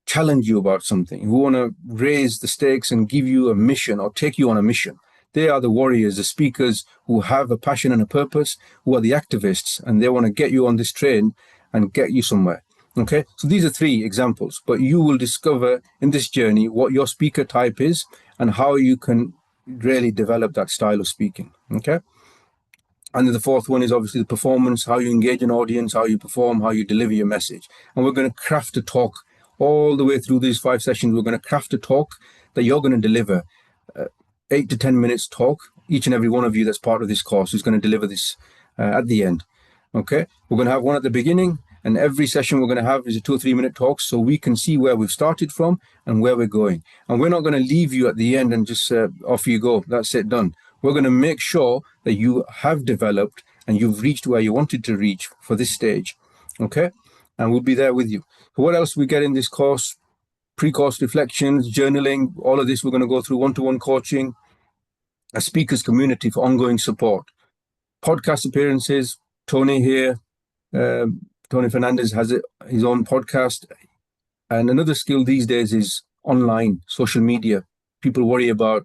challenge you about something, who want to raise the stakes and give you a mission or take you on a mission. They are the warriors, the speakers who have a passion and a purpose, who are the activists, and they want to get you on this train and get you somewhere. Okay, so these are 3 examples, but you will discover in this journey what your speaker type is and how you can really develop that style of speaking. Okay. And then the 4th one is obviously the performance, how you engage an audience, how you perform, how you deliver your message. And we're going to craft a talk all the way through these 5 sessions. We're going to craft a talk that you're going to deliver, 8 to 10 minutes talk. Each and every one of you that's part of this course is going to deliver this at the end. Okay, we're going to have one at the beginning, and every session we're going to have is a 2 or 3 minute talk, so we can see where we've started from and where we're going. And we're not going to leave you at the end and just off you go, that's it, done. We're going to make sure that you have developed and you've reached where you wanted to reach for this stage. Okay, and we'll be there with you. So what else we get in this course? Pre-course reflections, journaling, all of this we're going to go through, one-to-one coaching, a speakers community for ongoing support, podcast appearances. Tony here, Tony Fernandez has his own podcast. And another skill these days is online, social media. People worry about,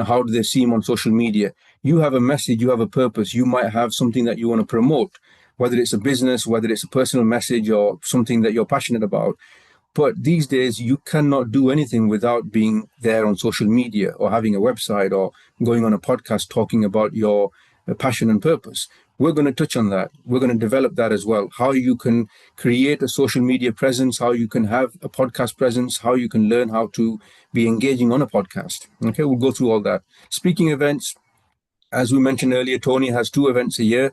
how do they seem on social media? You have a message, you have a purpose, you might have something that you want to promote, whether it's a business, whether it's a personal message or something that you're passionate about. But these days, you cannot do anything without being there on social media or having a website or going on a podcast talking about your passion and purpose. We're going to touch on that. We're going to develop that as well. How you can create a social media presence, how you can have a podcast presence, how you can learn how to be engaging on a podcast. Okay, we'll go through all that. Speaking events, as we mentioned earlier, Tony has 2 events a year,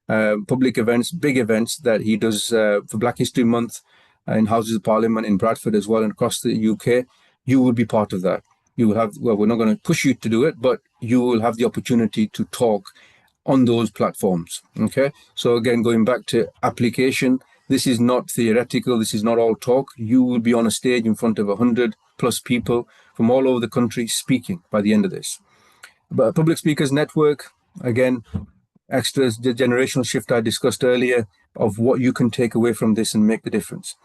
public events, big events that he does for Black History Month in Houses of Parliament in Bradford as well and across the UK. You will be part of that. You will have, well, we're not going to push you to do it, but you will have the opportunity to talk on those platforms. Okay, so again, going back to application, this is not theoretical, this is not all talk. You will be on a stage in front of 100+ people from all over the country speaking by the end of this. But Public Speakers Network, again, extras, the generational shift I discussed earlier of what you can take away from this and make the difference.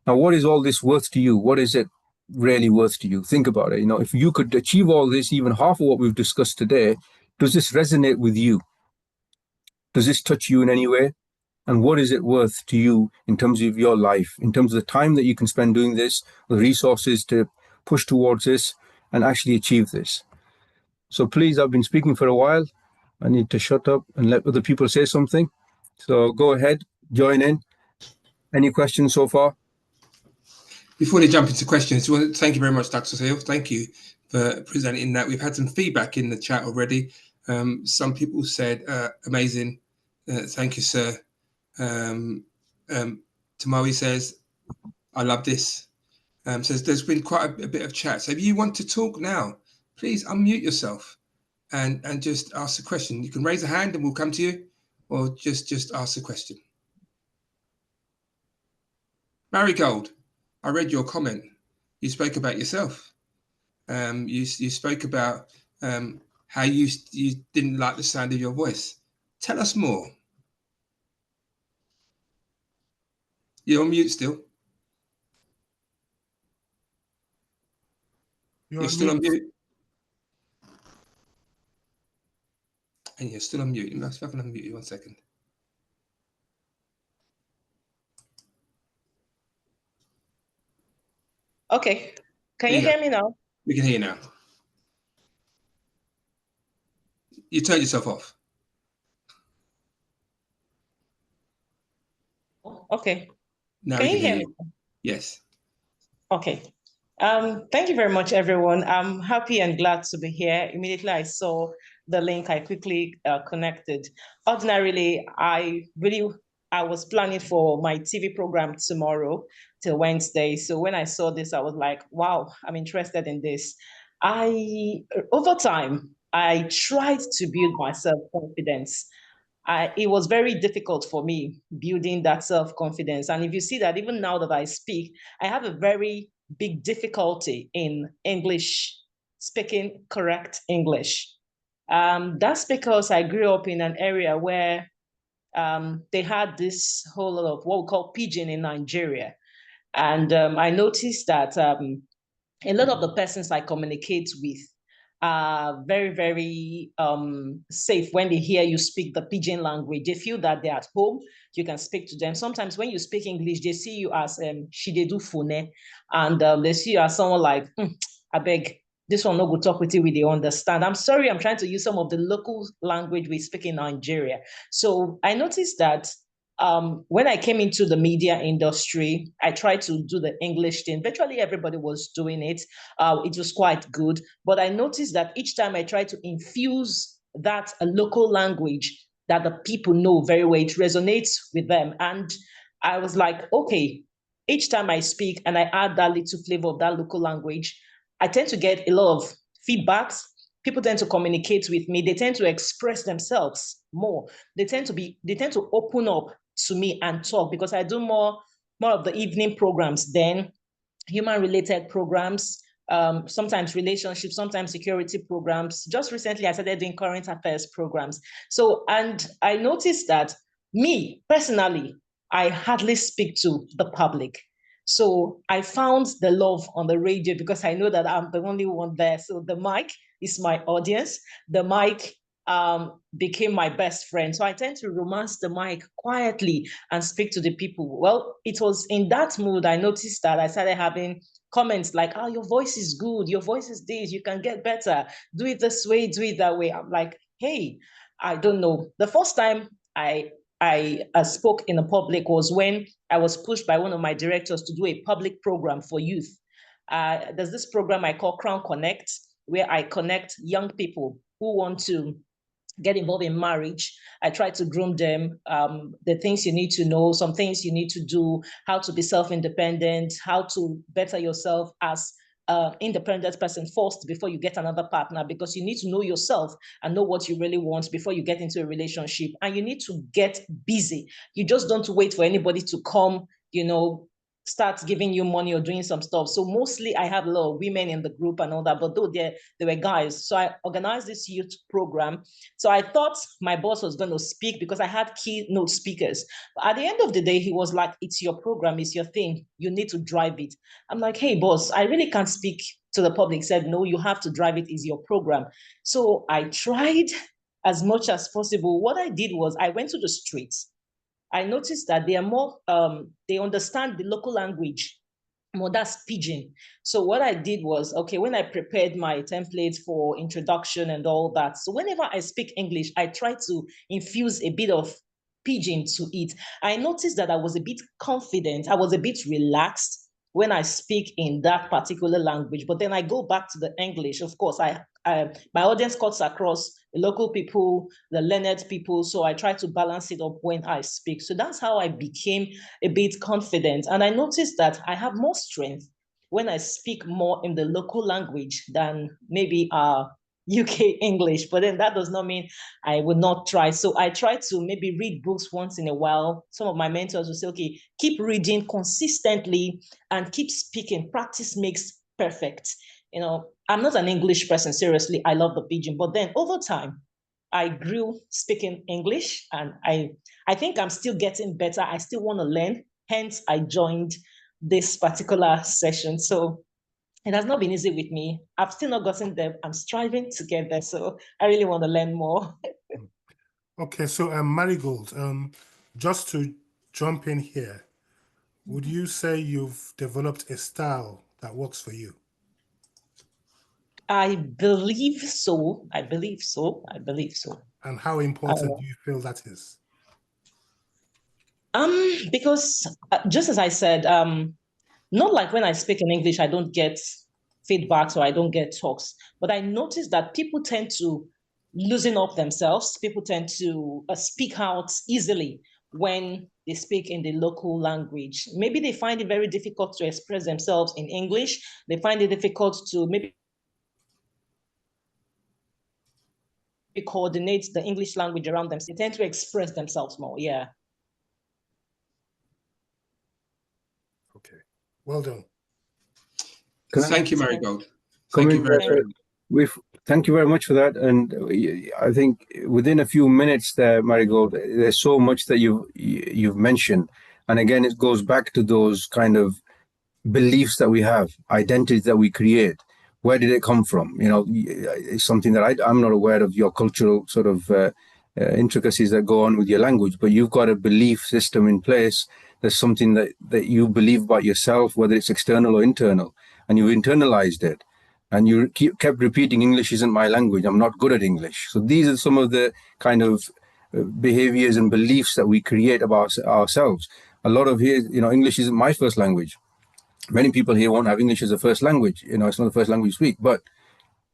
Now, what is all this worth to you? What is it really worth to you? Think about it. You know, if you could achieve all this, even half of what we've discussed today, does this resonate with you? Does this touch you in any way? And what is it worth to you in terms of your life, in terms of the time that you can spend doing this, the resources to push towards this and actually achieve this? So please, I've been speaking for a while. I need to shut up and let other people say something. So go ahead, join in. Any questions so far? Before they jump into questions, well, thank you very much, Dr. Sahil. Thank you for presenting that. We've had some feedback in the chat already. Some people said, amazing. Thank you, sir. Tamari says, I love this. Says there's been quite a bit of chat. So if you want to talk now, please unmute yourself and just ask a question. You can raise a hand and we'll come to you, or just ask a question. Marigold, I read your comment. You spoke about yourself. You spoke about how you didn't like the sound of your voice. Tell us more. You're on mute still. You're still on mute. And you're still on mute. You must have to unmute you 1 second. Okay. Can you hear me now? We can hear you now. You turned yourself off. Okay. Now can we you hear me? Yes. Okay. Thank you very much, everyone. I'm happy and glad to be here. Immediately I saw the link, I quickly connected. Ordinarily, I was planning for my TV program tomorrow till Wednesday. So when I saw this, I was like, wow, I'm interested in this. Over time, I tried to build my self-confidence. It was very difficult for me building that self-confidence. And if you see that even now that I speak, I have a very big difficulty in English, speaking correct English. That's because I grew up in an area where they had this whole lot of what we call pidgin in Nigeria. And I noticed that a lot of the persons I communicate with are very, very safe when they hear you speak the pidgin language. They feel that they're at home, you can speak to them. Sometimes when you speak English, they see you as Shidedu Fune, and they see you as someone like, I beg, this one no go talk with you, they understand. I'm sorry, I'm trying to use some of the local language we speak in Nigeria. So I noticed that when I came into the media industry, I tried to do the English thing. Virtually everybody was doing it. It was quite good. But I noticed that each time I tried to infuse that local language that the people know very well, it resonates with them. And I was like, okay, each time I speak and I add that little flavor of that local language, I tend to get a lot of feedbacks. People tend to communicate with me. They tend to express themselves more. They tend to open up to me and talk, because I do more of the evening programs than human-related programs, sometimes relationships, sometimes security programs. Just recently, I started doing current affairs programs. So, and I noticed that me, personally, I hardly speak to the public. So I found the love on the radio because I know that I'm the only one there. So the mic is my audience. The mic became my best friend. So I tend to romance the mic quietly and speak to the people. Well, it was in that mood I noticed that I started having comments like, oh, your voice is good, your voice is this, you can get better, do it this way, do it that way. I'm like, hey, I don't know. The first time I spoke in the public was when I was pushed by one of my directors to do a public program for youth. There's this program I call Crown Connect, where I connect young people who want to get involved in marriage. I try to groom them, the things you need to know, some things you need to do, how to be self-independent, how to better yourself as an independent person first before you get another partner, because you need to know yourself and know what you really want before you get into a relationship. And you need to get busy. You just don't wait for anybody to come, start giving you money or doing some stuff. So mostly I have a lot of women in the group and all that, but though there were guys. So I organized this youth program. So I thought my boss was going to speak because I had keynote speakers. But at the end of the day, he was like, it's your program, it's your thing. You need to drive it. I'm like, hey, boss, I really can't speak to the public. He said, no, you have to drive it, it's your program. So I tried as much as possible. What I did was I went to the streets. I noticed that they are more, they understand the local language more, that's Pidgin. So what I did was, okay, when I prepared my template for introduction and all that, so whenever I speak English, I try to infuse a bit of Pidgin to it. I noticed that I was a bit confident, I was a bit relaxed when I speak in that particular language, but then I go back to the English. Of course, my audience cuts across the local people, the learned people, so I try to balance it up when I speak. So that's how I became a bit confident. And I noticed that I have more strength when I speak more in the local language than maybe UK English, but then that does not mean I would not try. So I try to maybe read books once in a while. Some of my mentors will say, okay, keep reading consistently and keep speaking. Practice makes perfect. I'm not an English person, seriously. I love the Pidgin, but then over time, I grew speaking English, and I think I'm still getting better. I still want to learn. Hence, I joined this particular session. So it has not been easy with me. I've still not gotten there. I'm striving to get there. So I really want to learn more. Okay, so Marigold, just to jump in here, would you say you've developed a style that works for you? I believe so. I believe so. And how important do you feel that is? Because just as I said, not like when I speak in English, I don't get feedbacks or I don't get talks, but I notice that people tend to loosen up themselves. People tend to speak out easily when they speak in the local language. Maybe they find it very difficult to express themselves in English. They find it difficult to maybe coordinate the English language around them. They tend to express themselves more. Yeah. Okay. Well done. Thank you, Marigold. Thank you very much. Thank you very much for that. And I think within a few minutes there, Marigold, there's so much that you've mentioned. And again, it goes back to those kind of beliefs that we have, identities that we create. Where did it come from? It's something that I'm not aware of your cultural sort of intricacies that go on with your language, but you've got a belief system in place. There's something that you believe about yourself, whether it's external or internal, and you've internalized it. And you kept repeating, English isn't my language, I'm not good at English. So these are some of the kind of behaviors and beliefs that we create about ourselves. A lot of here, English isn't my first language. Many people here won't have English as a first language. It's not the first language you speak, but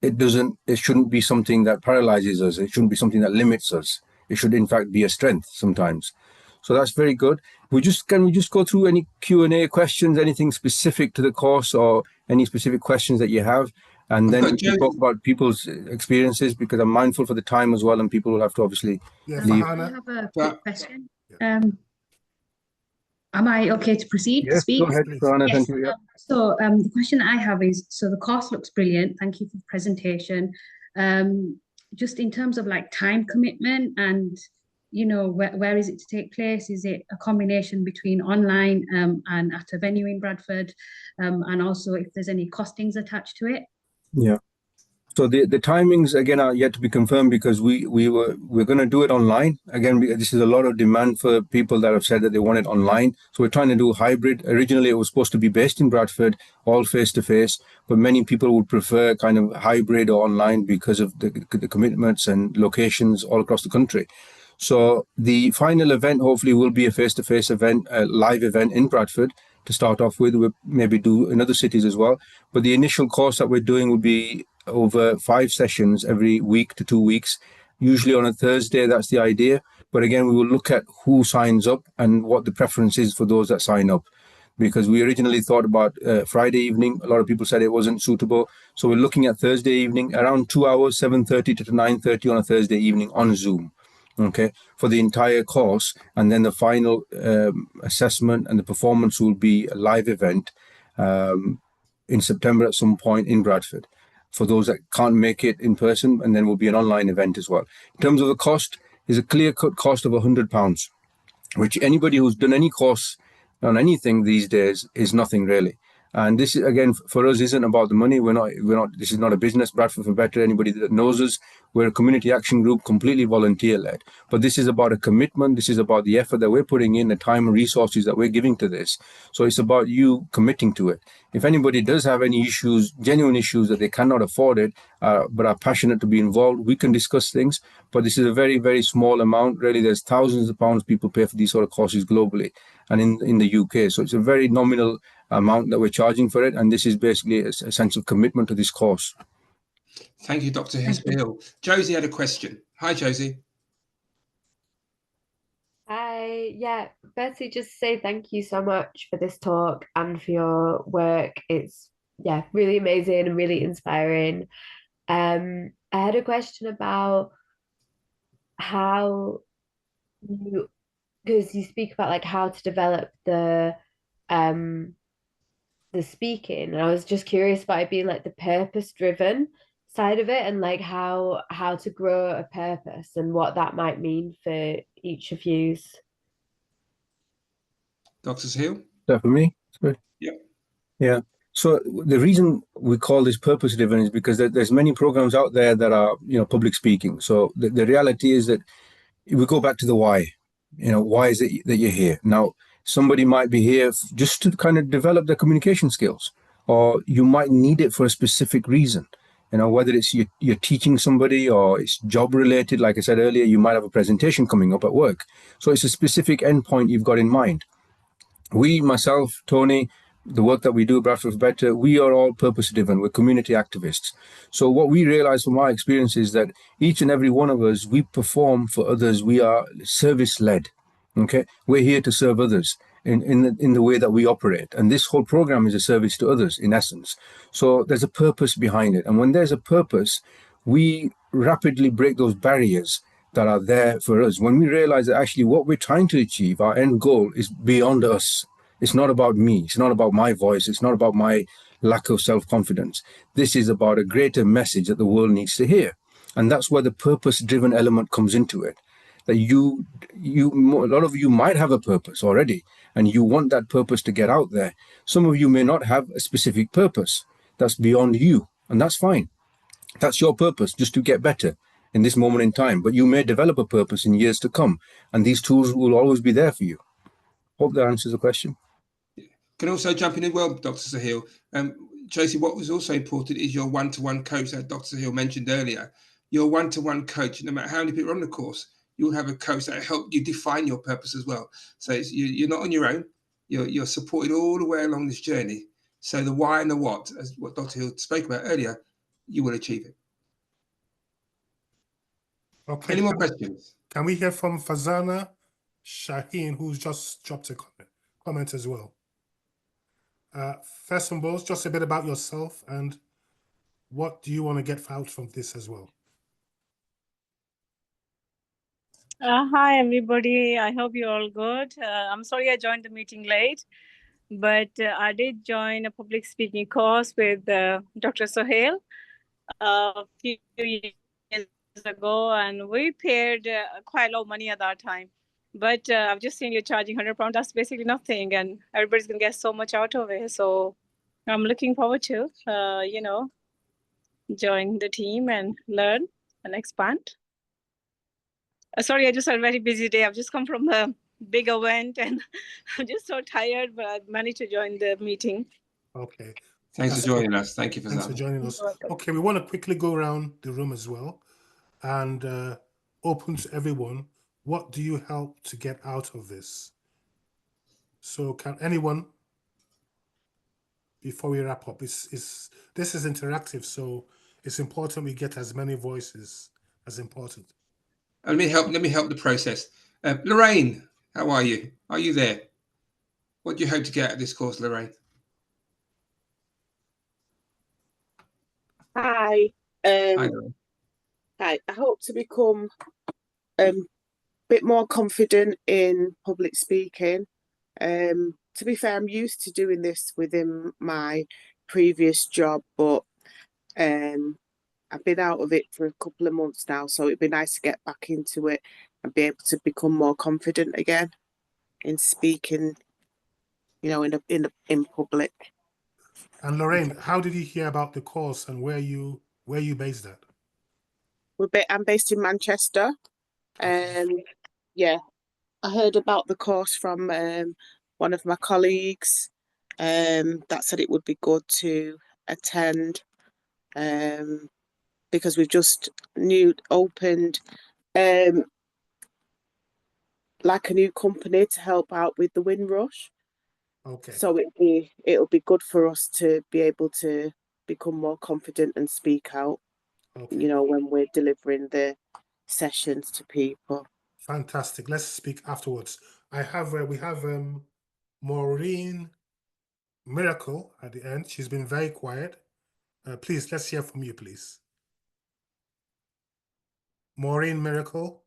it shouldn't be something that paralyzes us. It shouldn't be something that limits us. It should in fact be a strength sometimes. So that's very good. Can we just go through any Q&A questions, anything specific to the course or any specific questions that you have? And then we can talk about people's experiences, because I'm mindful for the time as well, and people will have to obviously leave. I have a quick question. Am I okay to proceed to speak? Go ahead, Farhana, yes. Thank you. Yeah. So the question I have is, so the course looks brilliant. Thank you for the presentation. Just in terms of like time commitment and, where is it to take place? Is it a combination between online and at a venue in Bradford? And also if there's any costings attached to it? Yeah. So the timings again are yet to be confirmed because we're going to do it online. Again, this is a lot of demand for people that have said that they want it online. So we're trying to do hybrid. Originally, it was supposed to be based in Bradford, all face to face, but many people would prefer kind of hybrid or online because of the commitments and locations all across the country. So the final event hopefully will be a face-to-face event, a live event in Bradford to start off with. We'll maybe do in other cities as well. But the initial course that we're doing will be over 5 sessions every week to 2 weeks, usually on a Thursday. That's the idea. But again, we will look at who signs up and what the preference is for those that sign up. Because we originally thought about Friday evening. A lot of people said it wasn't suitable. So we're looking at Thursday evening, around 2 hours, 7:30 to 9:30 on a Thursday evening on Zoom. Okay, for the entire course, and then the final assessment and the performance will be a live event in September at some point in Bradford for those that can't make it in person, and then will be an online event as well. In terms of the cost, is a clear-cut cost of £100, which anybody who's done any course on anything these days is nothing really. And this is, again, for us, isn't about the money. We're not. This is not a business. Bradford for Better. Anybody that knows us, we're a community action group, completely volunteer-led. But this is about a commitment. This is about the effort that we're putting in, the time and resources that we're giving to this. So it's about you committing to it. If anybody does have any issues, genuine issues that they cannot afford it, but are passionate to be involved, we can discuss things. But this is a very, very small amount. Really, there's thousands of pounds people pay for these sort of courses globally and in the UK. So it's a very nominal amount that we're charging for it, and this is basically a sense of commitment to this course. Thank you, Dr. Hill. Josie had a question. Hi, Josie. Hi, yeah, firstly, just say thank you so much for this talk and for your work. It's really amazing and really inspiring. I had a question about how you, because you speak about like how to develop the speaking, and I was just curious about it being like the purpose-driven side of it, and like how to grow a purpose and what that might mean for each of yous. Dr. Hill? Is that for me? Sorry. Yeah. So the reason we call this purpose-driven is because there's many programs out there that are, public speaking. So the reality is that we go back to the why. Why is it that you're here? Now, somebody might be here just to kind of develop their communication skills, or you might need it for a specific reason. Whether it's you're teaching somebody or it's job related. Like I said earlier, you might have a presentation coming up at work. So it's a specific endpoint you've got in mind. We, myself, Tony, the work that we do, Bradford for Better, we are all purpose-driven. We're community activists. So what we realize from our experience is that each and every one of us, we perform for others. We are service-led. Okay, we're here to serve others in the way that we operate, and this whole program is a service to others in essence. So there's a purpose behind it, and when there's a purpose, we rapidly break those barriers that are there for us. When we realize that actually what we're trying to achieve, our end goal, is beyond us. It's not about me. It's not about my voice. It's not about my lack of self-confidence. This is about a greater message that the world needs to hear, and that's where the purpose-driven element comes into it. That a lot of you might have a purpose already, and you want that purpose to get out there. Some of you may not have a specific purpose that's beyond you, and that's fine. That's your purpose, just to get better in this moment in time. But you may develop a purpose in years to come, and these tools will always be there for you. Hope that answers the question. Can also jump in as well, Dr. Sahil. Tracy, what was also important is your one-to-one coach that Dr. Sahil mentioned earlier. Your one-to-one coach, no matter how many people are on the course, you'll have a coach that help you define your purpose as well. So you're not on your own. You're supported all the way along this journey. So the why and the what, as what Dr. Hill spoke about earlier, you will achieve it. Okay. Any more questions? Can we hear from Fazana Shaheen, who's just dropped a comment as well? First and foremost, just a bit about yourself and what do you want to get out from this as well? Hi, everybody. I hope you're all good. I'm sorry I joined the meeting late, but I did join a public speaking course with Dr. Sohail a few years ago, and we paid quite a lot of money at that time. But I've just seen you charging £100. That's basically nothing, and everybody's going to get so much out of it. So I'm looking forward to, join the team and learn and expand. Sorry, I just had a very busy day. I've just come from a big event and I'm just so tired, but I managed to join the meeting. Okay. Thanks for joining us. Thank you for Thanks for that. joining us. Okay, we want to quickly go around the room as well and open to everyone. What do you hope to get out of this? So can anyone, before we wrap up, this is interactive, so it's important we get as many voices as important. Let me help the process. Lorraine, how are you? Are you there? What do you hope to get out of this course, Lorraine? Hi. Hi, Lorraine. Hi. I hope to become a bit more confident in public speaking. To be fair, I'm used to doing this within my previous job, but I've been out of it for a couple of months now, so it'd be nice to get back into it and be able to become more confident again in speaking, you know, in public. And Lorraine, how did you hear about the course and where you based at? I'm based in Manchester. Yeah, I heard about the course from one of my colleagues that said it would be good to attend because we've just opened like a new company to help out with the Windrush. Okay. So it'll be good for us to be able to become more confident and speak out, Okay. you know, when we're delivering the sessions to people. Fantastic. Let's speak afterwards. We have Maureen Miracle at the end. She's been very quiet. Please, let's hear from you, please. Maureen Miracle.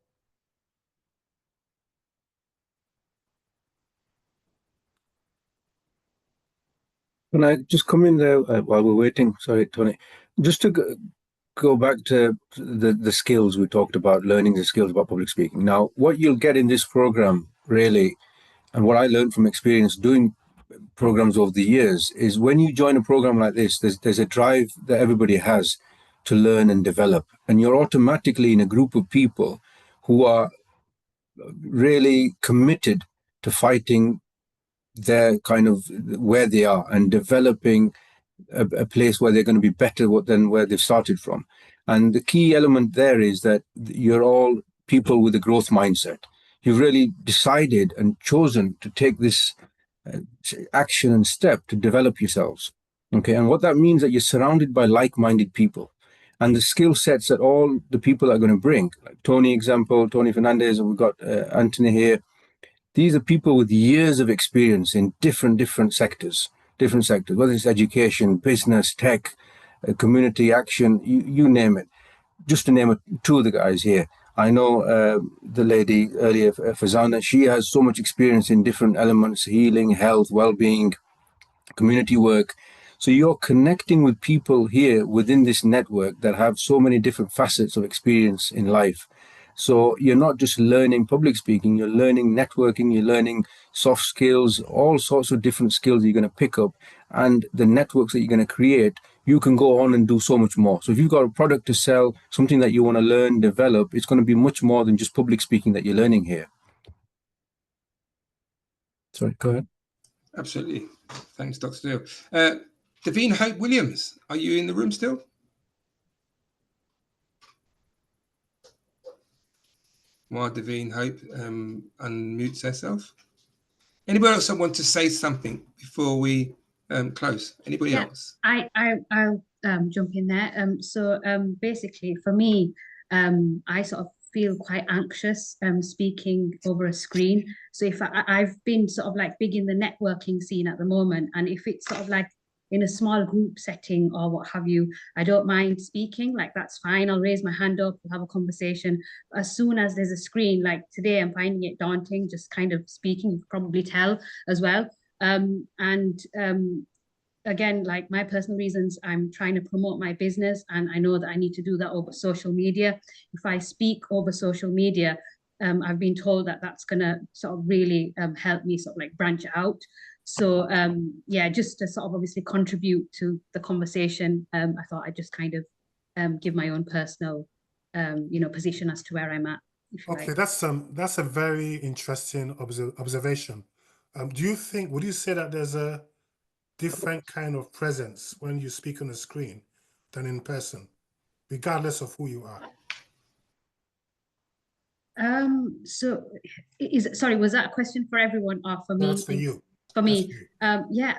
Can I just come in there while we're waiting? Sorry, Tony. Just to go back to the skills we talked about, learning the skills about public speaking. Now, what you'll get in this program, really, and what I learned from experience doing programs over the years, is when you join a program like this, there's a drive that everybody has to learn and develop. And you're automatically in a group of people who are really committed to fighting their kind of where they are and developing a place where they're going to be better than where they've started from. And the key element there is that you're all people with a growth mindset. You've really decided and chosen to take this action and step to develop yourselves. Okay, and what that means that you're surrounded by like-minded people, and the skill sets that all the people are going to bring, like Tony Fernandez, and we've got Anthony here. These are people with years of experience in different sectors, whether it's education, business, tech, community action, you name it. Just to name two of the guys here. I know the lady earlier, Fazana, she has so much experience in different elements, healing, health, well-being, community work. So you're connecting with people here within this network that have so many different facets of experience in life. So you're not just learning public speaking, you're learning networking, you're learning soft skills, all sorts of different skills you're going to pick up, and the networks that you're going to create, you can go on and do so much more. So if you've got a product to sell, something that you want to learn, develop, it's going to be much more than just public speaking that you're learning here. Sorry, go ahead. Absolutely. Thanks, Dr. Steele. Davine Hope Williams, are you in the room still? While Davine Hope unmutes herself. Anybody else want to say something before we close? Anybody else? I'll jump in there. So basically, for me, I sort of feel quite anxious speaking over a screen. So if I've been sort of like big in the networking scene at the moment, and if it's sort of like in a small group setting or what have you, I don't mind speaking, like that's fine. I'll raise my hand up, we'll have a conversation. As soon as there's a screen, like today, I'm finding it daunting, just kind of speaking, you can probably tell as well. Again, like my personal reasons, I'm trying to promote my business, and I know that I need to do that over social media. If I speak over social media, I've been told that that's going to sort of really help me sort of like branch out. So yeah, just to sort of obviously contribute to the conversation, I thought I'd just kind of give my own personal, position as to where I'm at. If you Okay, like. that's a very interesting observation. Would you say that there's a different kind of presence when you speak on a screen than in person, regardless of who you are? So sorry, was that a question for everyone or for me? That's for you. For me. Yeah,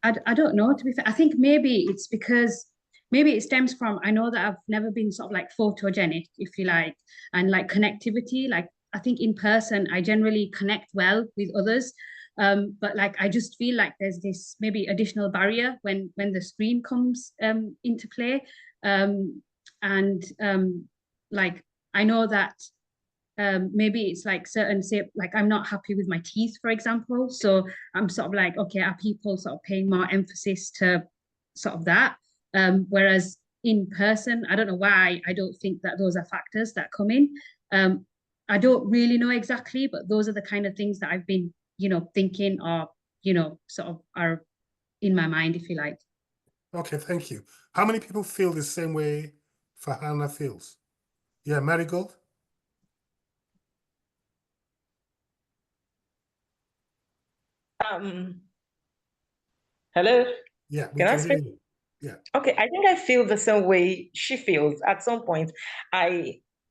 I don't know, to be fair. I think maybe it's because maybe it stems from, I know that I've never been sort of like photogenic, if you like, and like connectivity. Like I think in person, I generally connect well with others. But like I just feel like there's this maybe additional barrier when the screen comes into play. And like I know that maybe it's like certain, say, like I'm not happy with my teeth, for example. So I'm sort of like, okay, are people sort of paying more emphasis to sort of that? Whereas in person, I don't know why, I don't think that those are factors that come in. I don't really know exactly, but those are the kind of things that I've been, thinking, or, sort of are in my mind, if you like. Okay, thank you. How many people feel the same way Farhana feels? Yeah, Marigold? Hello? Yeah, we Can I can hear speak? you. Yeah. Okay, I think I feel the same way she feels. At some point,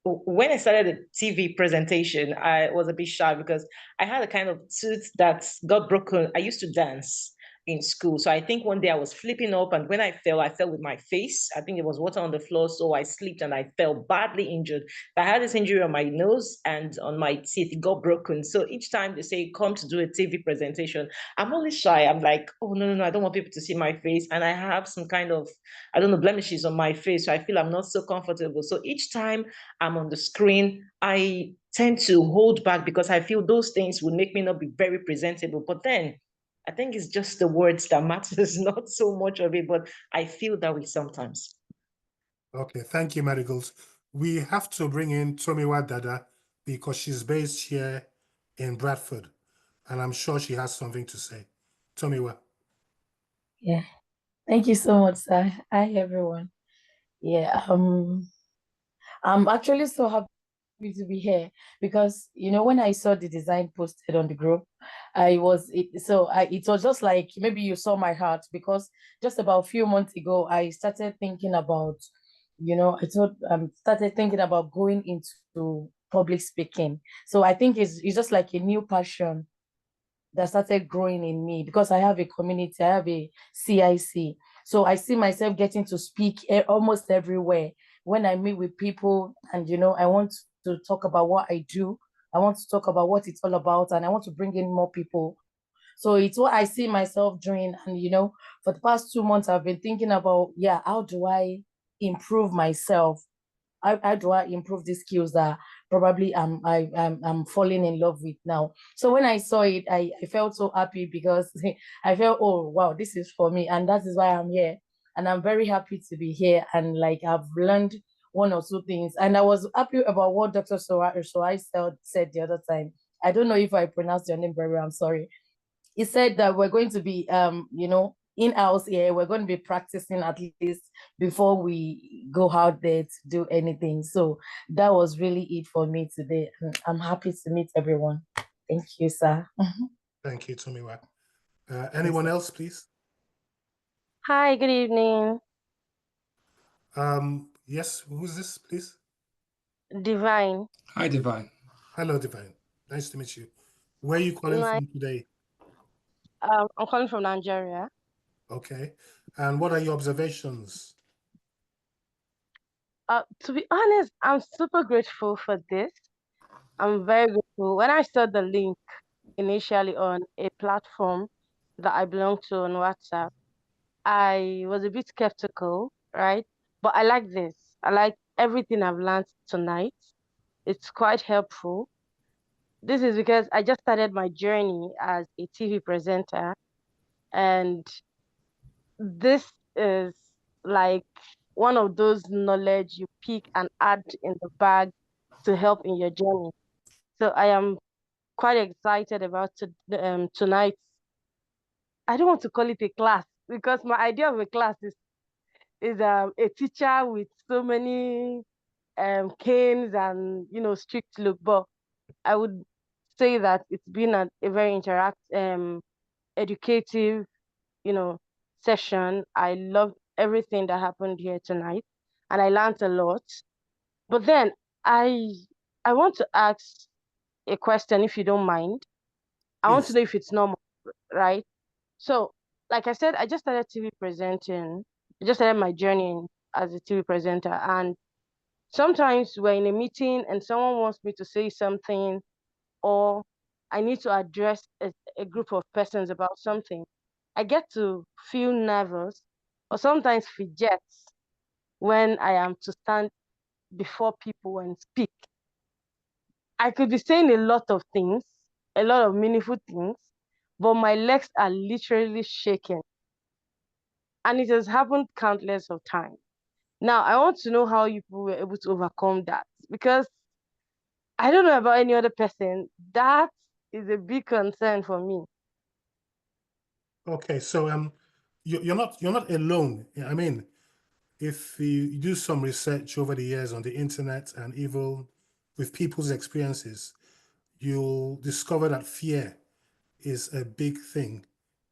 when I started the TV presentation, I was a bit shy because I had a kind of tooth that got broken. I used to dance in school. So I think one day I was flipping up, and when I fell with my face. I think it was water on the floor. So I slipped and I fell badly injured. I had this injury on my nose and on my teeth. It got broken. So each time they say, come to do a TV presentation, I'm always shy. I'm like, oh, no, I don't want people to see my face. And I have some kind of, I don't know, blemishes on my face. So I feel I'm not so comfortable. So each time I'm on the screen, I tend to hold back because I feel those things would make me not be very presentable. But then I think it's just the words that matters, not so much of it, but I feel that way sometimes. Okay, thank you, Marigold. We have to bring in Tomiwa Dada because she's based here in Bradford, and I'm sure she has something to say. Tomiwa. Yeah, thank you so much, sir. Hi, everyone. Yeah, I'm actually so happy to be here because when I saw the design posted on the group, it was just like maybe you saw my heart because just about a few months ago I started thinking about started thinking about going into public speaking. So I think it's just like a new passion that started growing in me because I have a community, I have a CIC. So I see myself getting to speak almost everywhere when I meet with people, and I want to talk about what I do. I want to talk about what it's all about, and I want to bring in more people. So it's what I see myself doing. And for the past 2 months, I've been thinking about, how do I improve myself? How do I improve these skills that probably I'm falling in love with now? So when I saw it, I felt so happy because I felt, oh wow, this is for me, and that is why I'm here. And I'm very happy to be here, and like I've learned one or two things. And I was happy about what Dr. Soai said the other time. I don't know if I pronounced your name very well, I'm sorry. He said that we're going to be in-house here, we're going to be practicing at least before we go out there to do anything. So that was really it for me today. I'm happy to meet everyone. Thank you, sir. Thank you, Tomiwa. Anyone else, please? Hi, good evening. Yes, who's this, please? Divine. Hi, Divine. Hello, Divine. Nice to meet you. Where are you calling from today? I'm calling from Nigeria. Okay. And what are your observations? To be honest, I'm super grateful for this. I'm very grateful. When I saw the link initially on a platform that I belong to on WhatsApp, I was a bit skeptical, right? But I like this. I like everything I've learned tonight. It's quite helpful. This is because I just started my journey as a TV presenter, and this is like one of those knowledge you pick and add in the bag to help in your journey. So I am quite excited about tonight. I don't want to call it a class because my idea of a class is a teacher with so many canes and strict look, but I would say that it's been a very educative, session. I loved everything that happened here tonight, and I learned a lot. But then I I want to ask a question, if you don't mind. I want to Please. know if it's normal, right? So, like I said, I just started TV presenting. I just started my journey as a TV presenter, and sometimes we're in a meeting and someone wants me to say something, or I need to address a group of persons about something. I get to feel nervous or sometimes fidget when I am to stand before people and speak. I could be saying a lot of things, a lot of meaningful things, but my legs are literally shaking. And it has happened countless of times. Now, I want to know how you people were able to overcome that, because I don't know about any other person. That is a big concern for me. Okay, so you're not alone. I mean, if you do some research over the years on the internet and even with people's experiences, you'll discover that fear is a big thing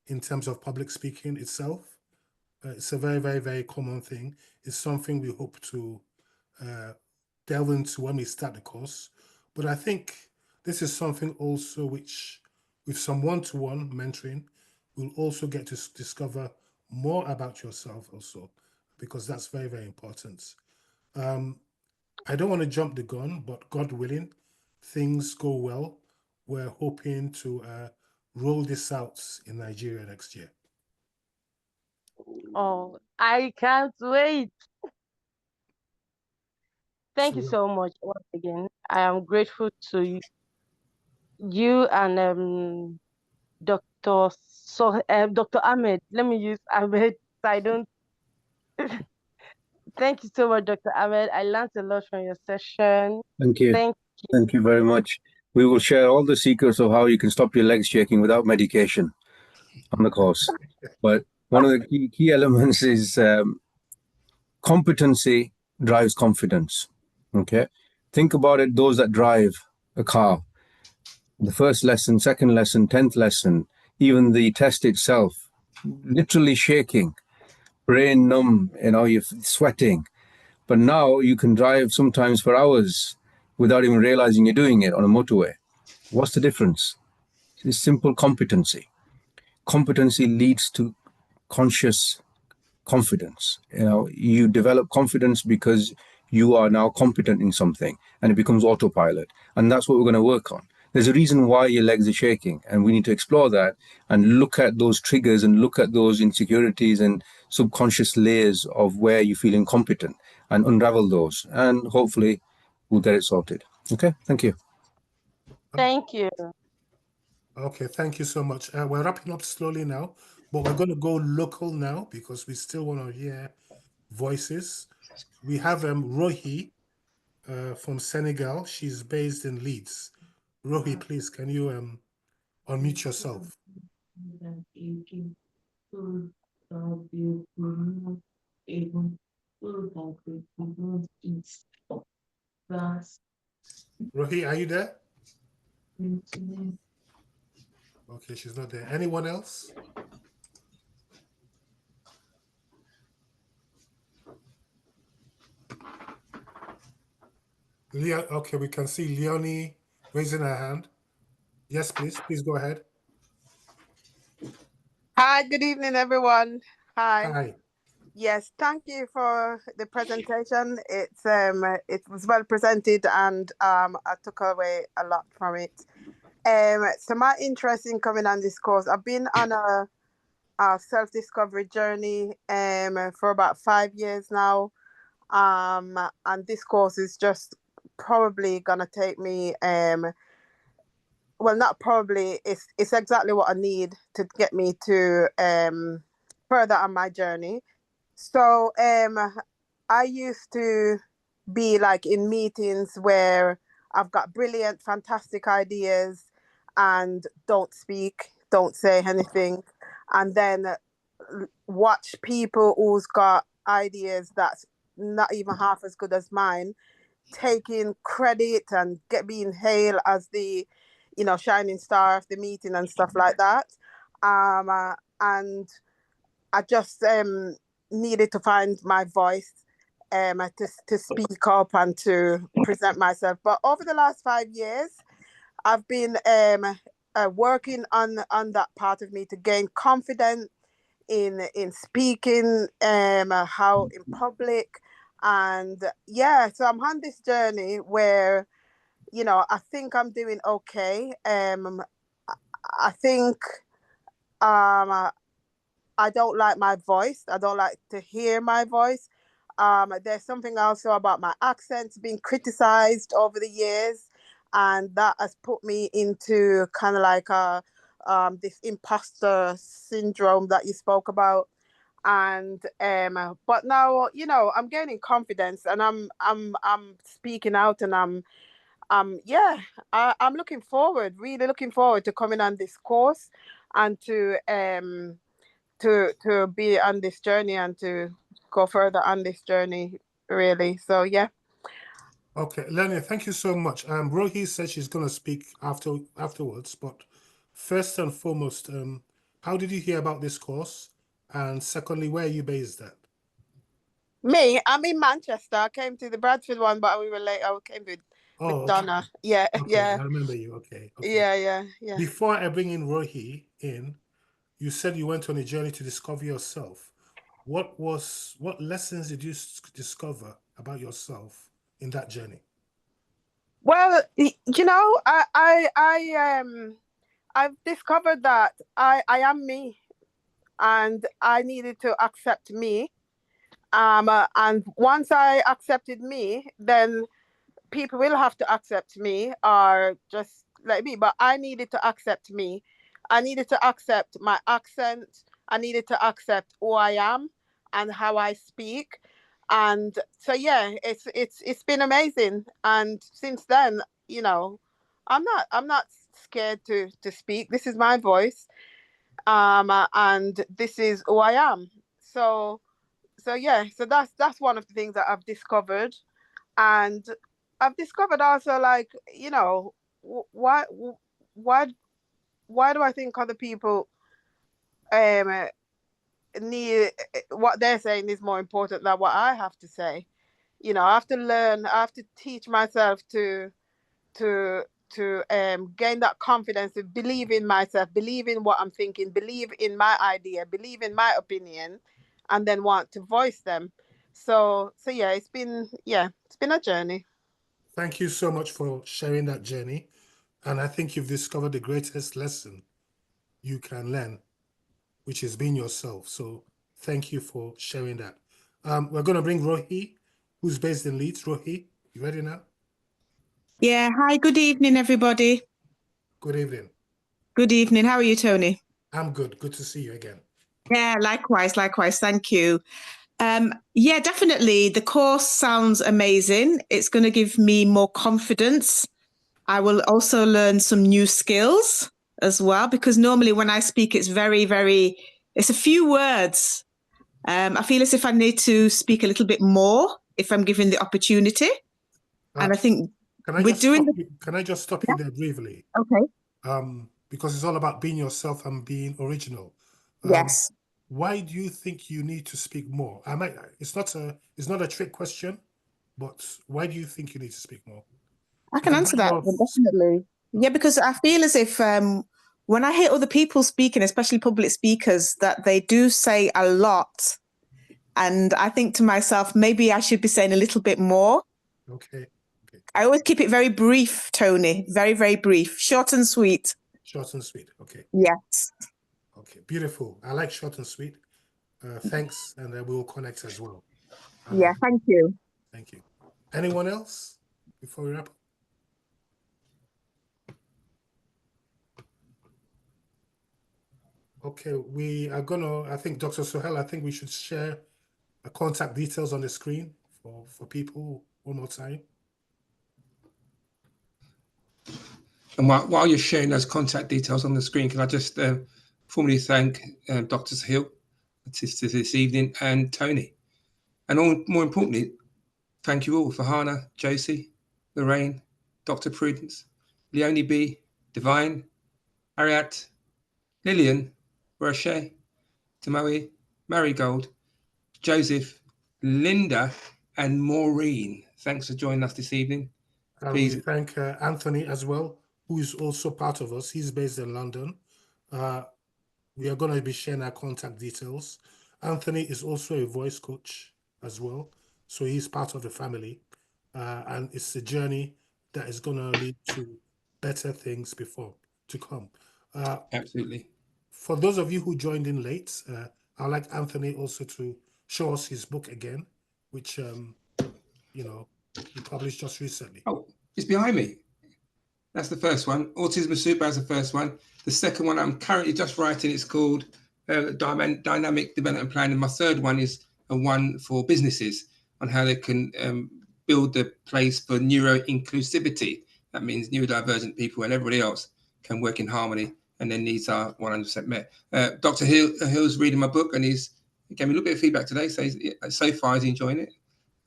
in terms of public speaking itself. It's a very, very, very common thing. It's something we hope to uh, delve into when we start the course. But I think this is something also which, with some one-to-one mentoring, we'll also get to discover more about yourself also, because that's very, very important. I don't want to jump the gun, but God willing, things go well. We're hoping to roll this out in Nigeria next year. Oh, I can't wait. Thank you So, so much once again. I am grateful to you and Dr. Ahmed. Let me use Ahmed so I don't. Thank you so much, Dr. Ahmed. I learned a lot from your session. Thank you. Thank Thank you very much. We will share all the secrets of how you can stop your legs shaking without medication on the course. But one of the key elements is competency drives confidence. Okay. Think about it, those that drive a car, the first lesson, second lesson, 10th lesson, even the test itself, literally shaking, brain numb, you're sweating. But now you can drive sometimes for hours without even realizing you're doing it on a motorway. What's the difference? It's simple competency. Competency leads to conscious confidence. You develop confidence because you are now competent in something, and it becomes autopilot. And that's what we're going to work on. There's a reason why your legs are shaking, and we need to explore that and look at those triggers and look at those insecurities and subconscious layers of where you feel incompetent and unravel those. And hopefully we'll get it sorted. Okay, thank you. Thank you. Okay, thank you so much. We're wrapping up slowly now, but we're going to go local now because we still want to hear voices. We have Rohi from Senegal. She's based in Leeds. Rohi, please, can you unmute yourself? Rohi, are you there? Okay, she's not there. Anyone else? Leon, okay, we can see Leonie raising her hand. Yes, please. Please go ahead. Hi, good evening, everyone. Hi. Hi. Yes, thank you for the presentation. It was well presented, and I took away a lot from it. So my interest in coming on this course, I've been on a self-discovery journey for about 5 years now. And this course is just probably gonna take me well, not probably, it's exactly what I need to get me to further on my journey. So I used to be like in meetings where I've got brilliant, fantastic ideas and don't speak, don't say anything, and then watch people who's got ideas that's not even half as good as mine, taking credit and being hailed as the, shining star of the meeting and stuff like that. And I just needed to find my voice to speak up and to present myself. But over the last 5 years, I've been working on that part of me to gain confidence in speaking how in public. And yeah, so I'm on this journey where, I think I'm doing okay. I think I don't like my voice. I don't like to hear my voice. There's something also about my accent being criticized over the years, and that has put me into kind of like this imposter syndrome that you spoke about. And but now, I'm gaining confidence, and I'm speaking out, and I'm really looking forward to coming on this course and to be on this journey and to go further on this journey, really. So yeah. Okay, Lenia, thank you so much. Rohi said she's going to speak afterwards, but first and foremost, how did you hear about this course? And secondly, where are you based at? Me, I'm in Manchester. I came to the Bradford one, but we were late. I came with Donna. Yeah, okay, yeah. I remember you. Okay. Yeah. Before I bring in Rohi in, you said you went on a journey to discover yourself. What lessons did you discover about yourself in that journey? Well, I've discovered that I am me, and I needed to accept me. And once I accepted me, then people will have to accept me, or just like me. But I needed to accept me. I needed to accept my accent. I needed to accept who I am and how I speak. And so yeah, it's been amazing. And since then, I'm not scared to speak. This is my voice. And this is who I am. So yeah, so that's one of the things that I've discovered. And I've discovered also, like, why do I think other people need what they're saying is more important than what I have to say? I have to learn, I have to teach myself to gain that confidence, to believe in myself, believe in what I'm thinking, believe in my idea, believe in my opinion, and then want to voice them. So yeah, it's been a journey. Thank you so much for sharing that journey. And I think you've discovered the greatest lesson you can learn, which is being yourself. So thank you for sharing that. We're going to bring Rohi, who's based in Leeds. Rohi, you ready now? Yeah. Hi, good evening, everybody. Good evening. Good evening. How are you, Tony? I'm good. Good to see you again. Yeah, likewise. Thank you. Yeah, definitely. The course sounds amazing. It's going to give me more confidence. I will also learn some new skills as well, because normally when I speak, it's it's a few words. I feel as if I need to speak a little bit more if I'm given the opportunity. And I think can I just stop you there briefly? Okay. Because it's all about being yourself and being original. Yes. Why do you think you need to speak more? It's not a trick question, but why do you think you need to speak more? I can answer that, definitely. Yeah, because I feel as if when I hear other people speaking, especially public speakers, that they do say a lot. And I think to myself, maybe I should be saying a little bit more. Okay. I always keep it very brief, Tony. Very, very brief. Short and sweet. Short and sweet. Okay. Yes. Okay. Beautiful. I like short and sweet. Thanks. And we will connect as well. Yeah. Thank you. Thank you. Anyone else before we wrap up? Okay, we are I think Dr. Sohail, I think we should share the contact details on the screen for people one more time. And while you're sharing those contact details on the screen, can I just formally thank Dr. Sohail this evening and Tony And more importantly, thank you all for Hannah, Josie, Lorraine, Dr. Prudence, Leonie B, Divine, Ariat, Lillian, Roche, Tomoe, Marigold, Joseph, Linda, and Maureen. Thanks for joining us this evening. And we thank Anthony as well, who is also part of us. He's based in London. We are going to be sharing our contact details. Anthony is also a voice coach as well. So he's part of the family. And it's a journey that is going to lead to better things to come. Absolutely. For those of you who joined in late, I'd like Anthony also to show us his book again, which, you know, he published just recently. Oh, it's behind me. That's the first one. Autism Super is the first one. The second one I'm currently just writing, it's called Dynamic Development Plan. And my third one is a one for businesses on how they can build the place for neuro-inclusivity. That means neurodivergent people and everybody else can work in harmony and their needs are 100% met. Dr. Hill's reading my book and he gave me a little bit of feedback today. So far he's enjoying it.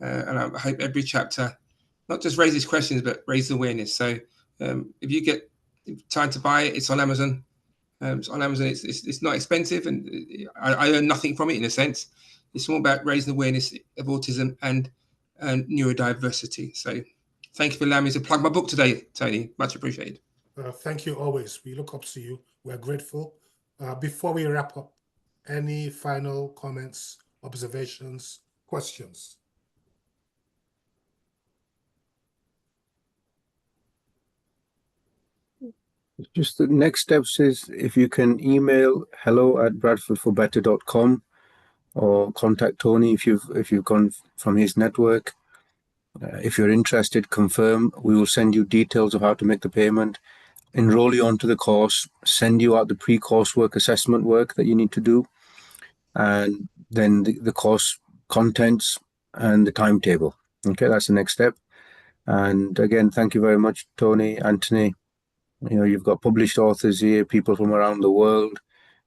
And I hope every chapter not just raises questions, but raises awareness. So if you get time to buy it, it's on Amazon. It's on Amazon. It's not expensive, and I earn nothing from it in a sense. It's more about raising awareness of autism and neurodiversity. So thank you for allowing me to plug my book today, Tony. Much appreciated. Thank you always. We look up to you. We're grateful. Before we wrap up, any final comments, observations, questions? Just the next steps is if you can email hello@bradfordforbetter.com or contact Tony if you've gone from his network. If you're interested, confirm. We will send you details of how to make the payment, enroll you onto the course, send you out the pre-course work assessment work that you need to do, and then the course contents and the timetable. Okay, that's the next step. And again, thank you very much, Tony, Anthony. You know, you've got published authors here, people from around the world,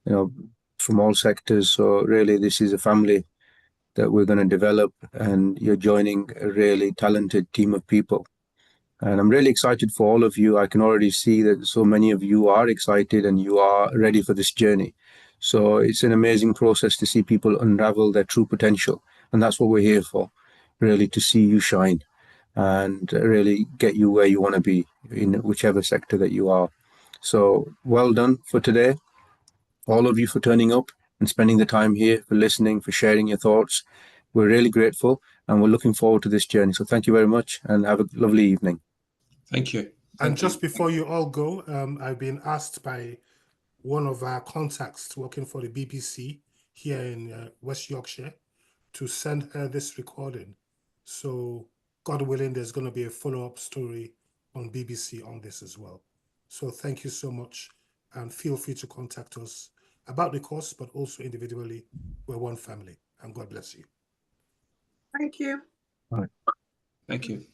you know, from all sectors. So really, this is a family that we're going to develop, and you're joining a really talented team of people. And I'm really excited for all of you. I can already see that so many of you are excited and you are ready for this journey. So it's an amazing process to see people unravel their true potential. And that's what we're here for, really, to see you shine and really get you where you want to be in whichever sector that you are. So well done for today, all of you, for turning up and spending the time here, for listening, for sharing your thoughts. We're really grateful and we're looking forward to this journey. So thank you very much and have a lovely evening. Thank you. And just before you all go, I've been asked by one of our contacts working for the BBC here in West Yorkshire to send her this recording. So God willing, there's going to be a follow-up story on BBC on this as well. So thank you so much, and feel free to contact us about the course, but also individually. We're one family, and God bless you. Thank you. All right. Thank you.